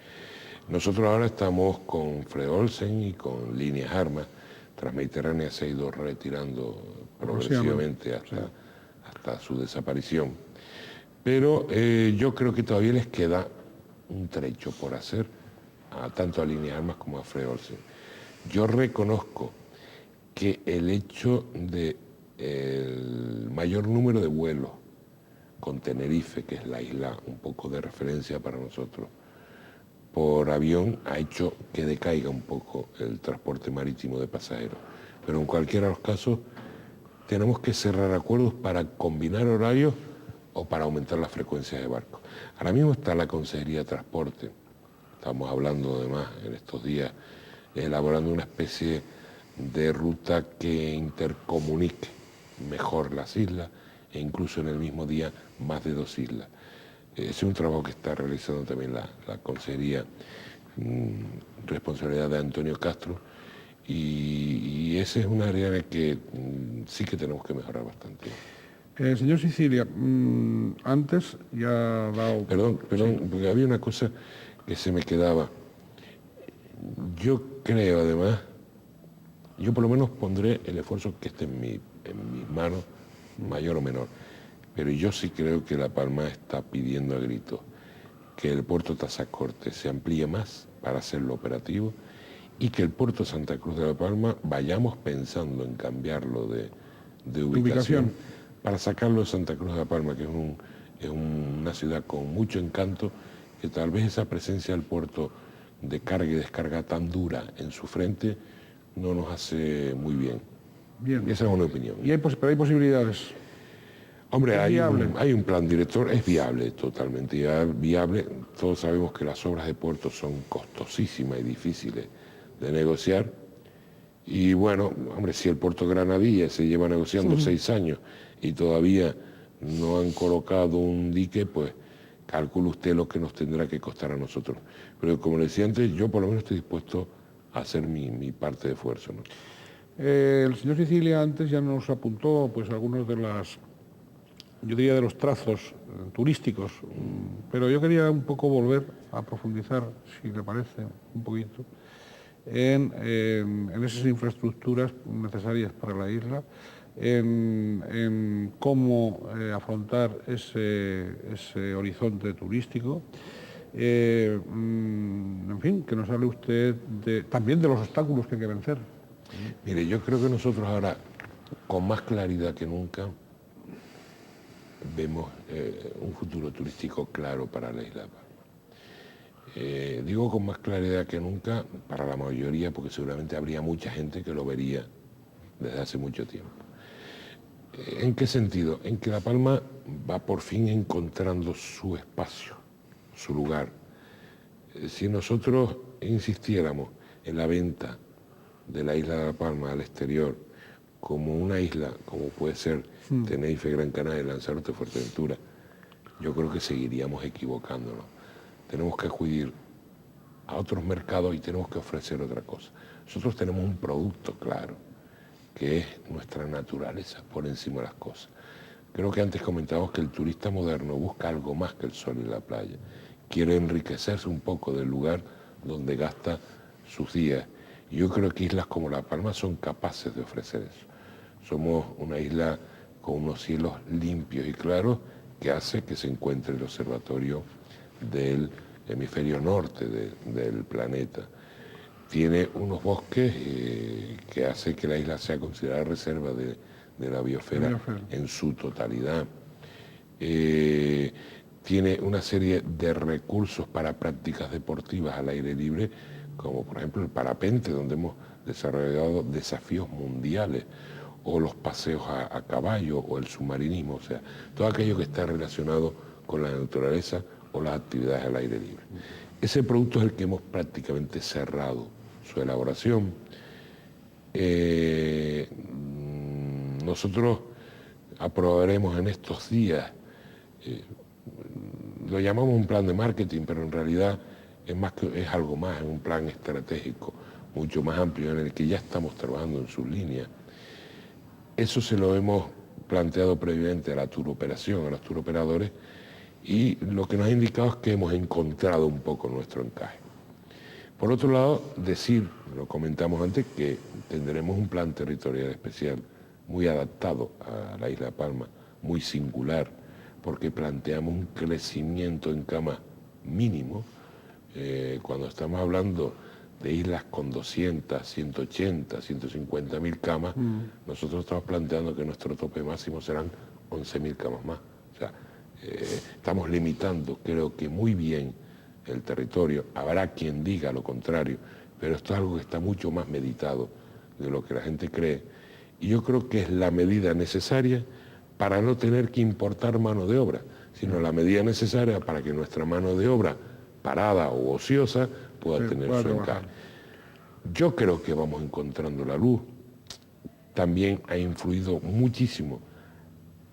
Nosotros ahora estamos con Fred Olsen y con Líneas Armas. Transmediterránea se ha ido retirando progresivamente hasta su desaparición. Pero yo creo que todavía les queda un trecho por hacer, tanto a Líneas Armas como a Fred Olsen. Yo reconozco que el hecho de el mayor número de vuelos con Tenerife, que es la isla un poco de referencia para nosotros, por avión, ha hecho que decaiga un poco el transporte marítimo de pasajeros. Pero en cualquiera de los casos tenemos que cerrar acuerdos para combinar horarios o para aumentar las frecuencias de barcos. Ahora mismo está la Consejería de Transporte, estamos hablando además en estos días, elaborando una especie de ruta que intercomunique mejor las islas, e incluso en el mismo día más de 2 islas. Es un trabajo que está realizando también la Consejería, responsabilidad de Antonio Castro, y ese es un área en la que sí que tenemos que mejorar bastante. Señor Sicilia, antes ya ha dado... Perdón, sí, porque había una cosa que se me quedaba. Yo creo, además, yo por lo menos pondré el esfuerzo que esté en mis manos, mayor o menor, pero yo sí creo que La Palma está pidiendo a gritos que el puerto Tazacorte se amplíe más para hacerlo operativo, y que el puerto Santa Cruz de La Palma vayamos pensando en cambiarlo de ubicación para sacarlo de Santa Cruz de La Palma, que es una ciudad con mucho encanto, que tal vez esa presencia del puerto de carga y descarga tan dura en su frente no nos hace muy bien. Bien. Esa es una opinión. Pero hay posibilidades. Hombre, hay un plan director, es viable, totalmente viable. Todos sabemos que las obras de puerto son costosísimas y difíciles de negociar. Y bueno, hombre, si el puerto Granadilla se lleva negociando 6 años y todavía no han colocado un dique, pues calcule usted lo que nos tendrá que costar a nosotros. Pero como le decía antes, yo por lo menos estoy dispuesto a hacer mi parte de esfuerzo, ¿no? El señor Sicilia antes ya nos apuntó pues algunos de los trazos turísticos, pero yo quería un poco volver a profundizar, si le parece, un poquito, en esas infraestructuras necesarias para la isla, en cómo afrontar ese horizonte turístico. En fin, que nos hable usted también de los obstáculos que hay que vencer. Mire, yo creo que nosotros ahora, con más claridad que nunca, vemos un futuro turístico claro para la isla de Palma. Digo con más claridad que nunca para la mayoría, porque seguramente habría mucha gente que lo vería desde hace mucho tiempo. ¿En qué sentido? En que La Palma va por fin encontrando su espacio, su lugar. Si nosotros insistiéramos en la venta de la isla de La Palma al exterior como una isla, como puede ser Tenerife, Gran Canaria, Lanzarote, Fuerteventura, yo creo que seguiríamos equivocándonos. Tenemos que acudir a otros mercados y tenemos que ofrecer otra cosa. Nosotros tenemos un producto claro, que es nuestra naturaleza por encima de las cosas. Creo que antes comentábamos que el turista moderno busca algo más que el sol y la playa. Quiere enriquecerse un poco del lugar donde gasta sus días. Y yo creo que islas como La Palma son capaces de ofrecer eso. Somos una isla con unos cielos limpios y claros que hace que se encuentre el observatorio del hemisferio norte del planeta. Tiene unos bosques que hace que la isla sea considerada reserva de la biosfera en su totalidad. Tiene una serie de recursos para prácticas deportivas al aire libre, como por ejemplo el parapente, donde hemos desarrollado desafíos mundiales, o los paseos a caballo, o el submarinismo, o sea, todo aquello que está relacionado con la naturaleza o las actividades al aire libre. Ese producto es el que hemos prácticamente cerrado su elaboración. Nosotros aprobaremos en estos días, lo llamamos un plan de marketing, pero en realidad es algo más, es un plan estratégico mucho más amplio en el que ya estamos trabajando en sus líneas. Eso se lo hemos planteado previamente a la turoperación, a los turoperadores, y lo que nos ha indicado es que hemos encontrado un poco nuestro encaje. Por otro lado, decir, lo comentamos antes, que tendremos un plan territorial especial muy adaptado a la isla de Palma, muy singular, porque planteamos un crecimiento en camas mínimo. Cuando estamos hablando de islas con 200, 180, 150.000 camas, nosotros estamos planteando que nuestro tope máximo serán 11.000 camas más. O sea, estamos limitando, creo que muy bien, el territorio. Habrá quien diga lo contrario, pero esto es algo que está mucho más meditado de lo que la gente cree. Y yo creo que es la medida necesaria para no tener que importar mano de obra, sino la medida necesaria para que nuestra mano de obra, parada o ociosa, pueda tener su encaje. Yo creo que vamos encontrando la luz. También ha influido muchísimo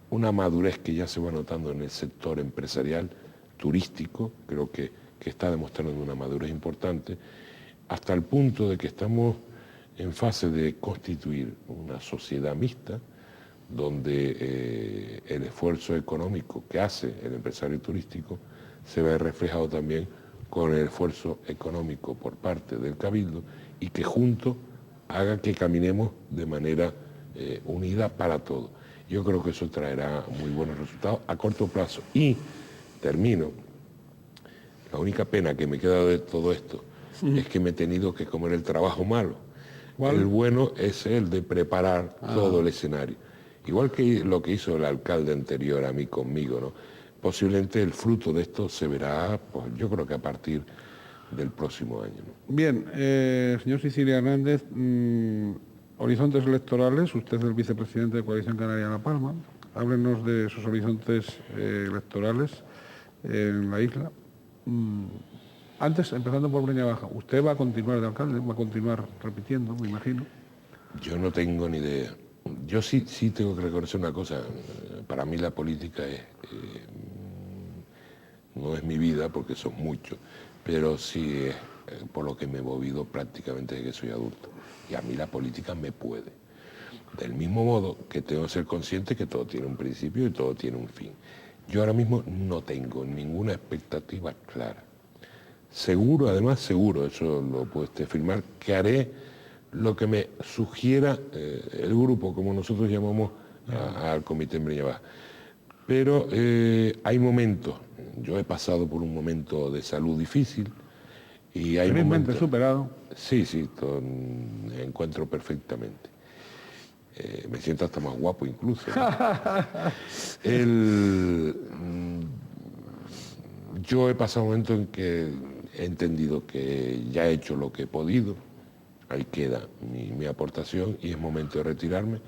una madurez que ya se va notando en el sector empresarial, turístico, creo que está demostrando una madurez importante, hasta el punto de que estamos en fase de constituir una sociedad mixta, donde el esfuerzo económico que hace el empresario turístico se ve reflejado también con el esfuerzo económico por parte del Cabildo, y que juntos haga que caminemos de manera unida para todo. Yo creo que eso traerá muy buenos resultados a corto plazo. Y termino. La única pena que me queda de todo esto es que me he tenido que comer el trabajo malo. ¿Cuál? El bueno es el de preparar todo el escenario. Igual que lo que hizo el alcalde anterior a mí conmigo, ¿no? Posiblemente el fruto de esto se verá, pues, yo creo que a partir del próximo año, ¿no? Bien, señor Sicilia Hernández, horizontes electorales, usted es el vicepresidente de Coalición Canaria La Palma. Háblenos de sus horizontes electorales en la isla. Antes, empezando por Breña Baja, ¿usted va a continuar de alcalde? ¿Va a continuar repitiendo, me imagino? Yo no tengo ni idea. Yo sí tengo que reconocer una cosa. Para mí la política no es mi vida, porque son muchos, pero sí es por lo que me he movido prácticamente desde que soy adulto. Y a mí la política me puede. Del mismo modo que tengo que ser consciente que todo tiene un principio y todo tiene un fin. Yo ahora mismo no tengo ninguna expectativa clara. Seguro, además seguro, eso lo puede usted firmar, que haré lo que me sugiera el grupo, como nosotros llamamos al comité en Breña Baja. Pero hay momentos, yo he pasado por un momento de salud difícil y hay momentos... superado. Sí, me encuentro perfectamente. Me siento hasta más guapo incluso, ¿no? Yo he pasado momentos en que he entendido que ya he hecho lo que he podido, ahí queda mi aportación y es momento de retirarme.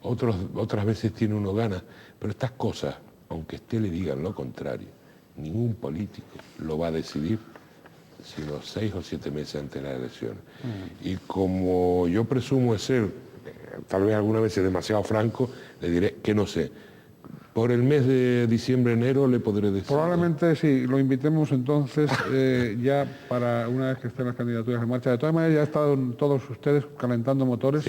Otras veces tiene uno ganas, pero estas cosas, aunque usted le digan lo contrario, ningún político lo va a decidir sino 6 o 7 meses antes de las elecciones. Y como yo presumo de ser, tal vez alguna vez demasiado franco, le diré que no sé. Por el mes de diciembre, enero le podré decir. Probablemente sí, lo invitemos entonces ya para una vez que estén las candidaturas en marcha. De todas maneras, ya están todos ustedes calentando motores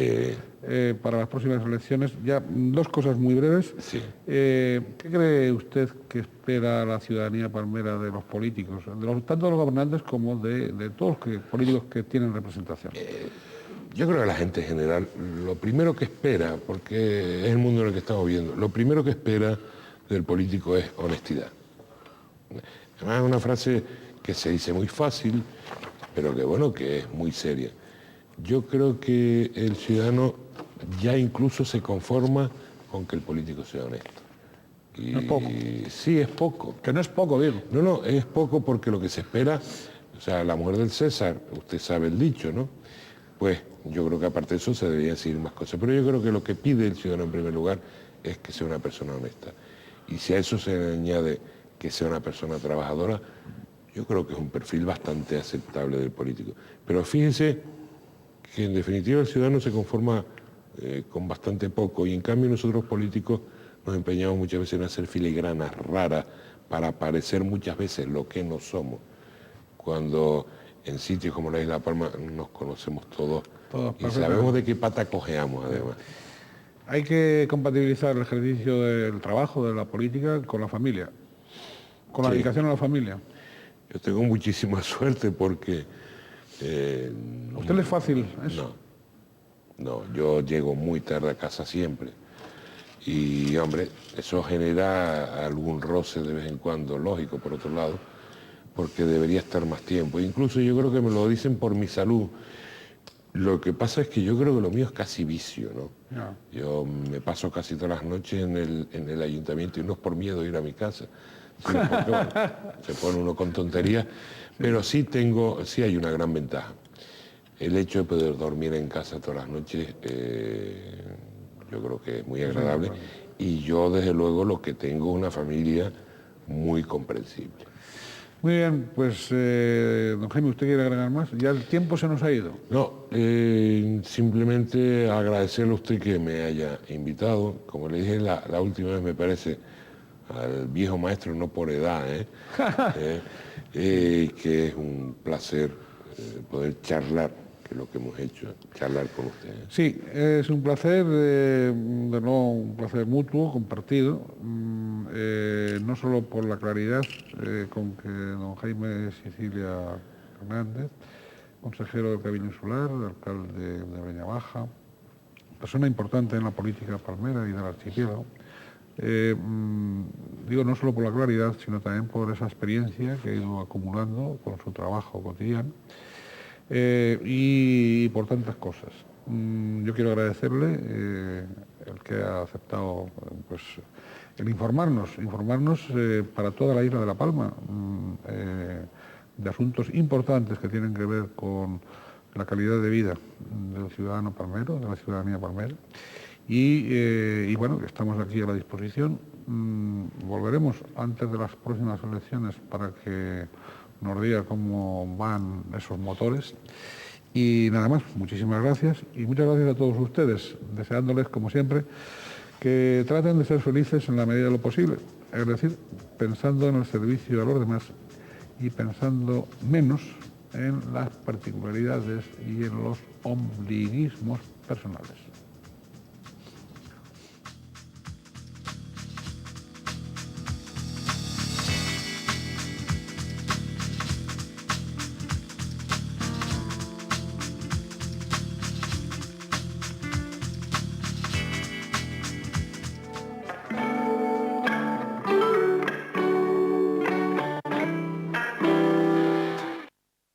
para las próximas elecciones. Ya dos cosas muy breves. Sí. ¿Qué cree usted que espera la ciudadanía palmera de los políticos, tanto de los gobernantes como de todos los políticos que tienen representación? Yo creo que la gente en general, lo primero que espera, porque es el mundo en el que estamos viviendo, lo primero que espera del político es honestidad. Además es una frase que se dice muy fácil, pero que bueno, que es muy seria. Yo creo que el ciudadano ya incluso se conforma con que el político sea honesto. Y no es poco. Sí, es poco. Que no es poco, digo. No, es poco porque lo que se espera, o sea, la mujer del César, usted sabe el dicho, ¿no? Pues yo creo que aparte de eso se deberían decir más cosas. Pero yo creo que lo que pide el ciudadano en primer lugar es que sea una persona honesta. Y si a eso se le añade que sea una persona trabajadora, yo creo que es un perfil bastante aceptable del político. Pero fíjese que en definitiva el ciudadano se conforma con bastante poco y en cambio nosotros políticos nos empeñamos muchas veces en hacer filigranas raras para parecer muchas veces lo que no somos. Cuando en sitios como la Isla de Palma nos conocemos todos y sabemos de qué pata cojeamos además. Hay que compatibilizar el ejercicio del trabajo, de la política, con la familia, con la dedicación a la familia. Yo tengo muchísima suerte porque... ¿A usted le es fácil eso? No, yo llego muy tarde a casa siempre. Y, hombre, eso genera algún roce de vez en cuando, lógico, por otro lado, porque debería estar más tiempo. Incluso yo creo que me lo dicen por mi salud. Lo que pasa es que yo creo que lo mío es casi vicio, ¿no? No. Yo me paso casi todas las noches en el ayuntamiento y no es por miedo de ir a mi casa, sino porque, bueno, se pone uno con tonterías, pero sí hay una gran ventaja. El hecho de poder dormir en casa todas las noches, yo creo que es muy agradable. Y yo, desde luego, lo que tengo es una familia muy comprensible. Muy bien, pues don Jaime, ¿usted quiere agregar más? Ya el tiempo se nos ha ido. No, simplemente agradecerle a usted que me haya invitado. Como le dije la última vez, me parece, al viejo maestro, no por edad, que es un placer poder charlar, que es lo que hemos hecho, charlar con usted. Sí, es un placer, de nuevo un placer mutuo, compartido, no solo por la claridad con que don Jaime Sicilia Hernández, consejero del Cabildo Insular, alcalde de Breñabaja, persona importante en la política palmera y del archipiélago, digo no solo por la claridad, sino también por esa experiencia que ha ido acumulando con su trabajo cotidiano, y por tantas cosas. Yo quiero agradecerle el que ha aceptado pues, el informarnos para toda la isla de La Palma de asuntos importantes que tienen que ver con la calidad de vida del ciudadano palmero, de la ciudadanía palmera. Y bueno, estamos aquí a la disposición. Volveremos antes de las próximas elecciones para que nos diga cómo van esos motores. Y nada más, muchísimas gracias y muchas gracias a todos ustedes, deseándoles, como siempre, que traten de ser felices en la medida de lo posible, es decir, pensando en el servicio a los demás y pensando menos en las particularidades y en los ombliguismos personales.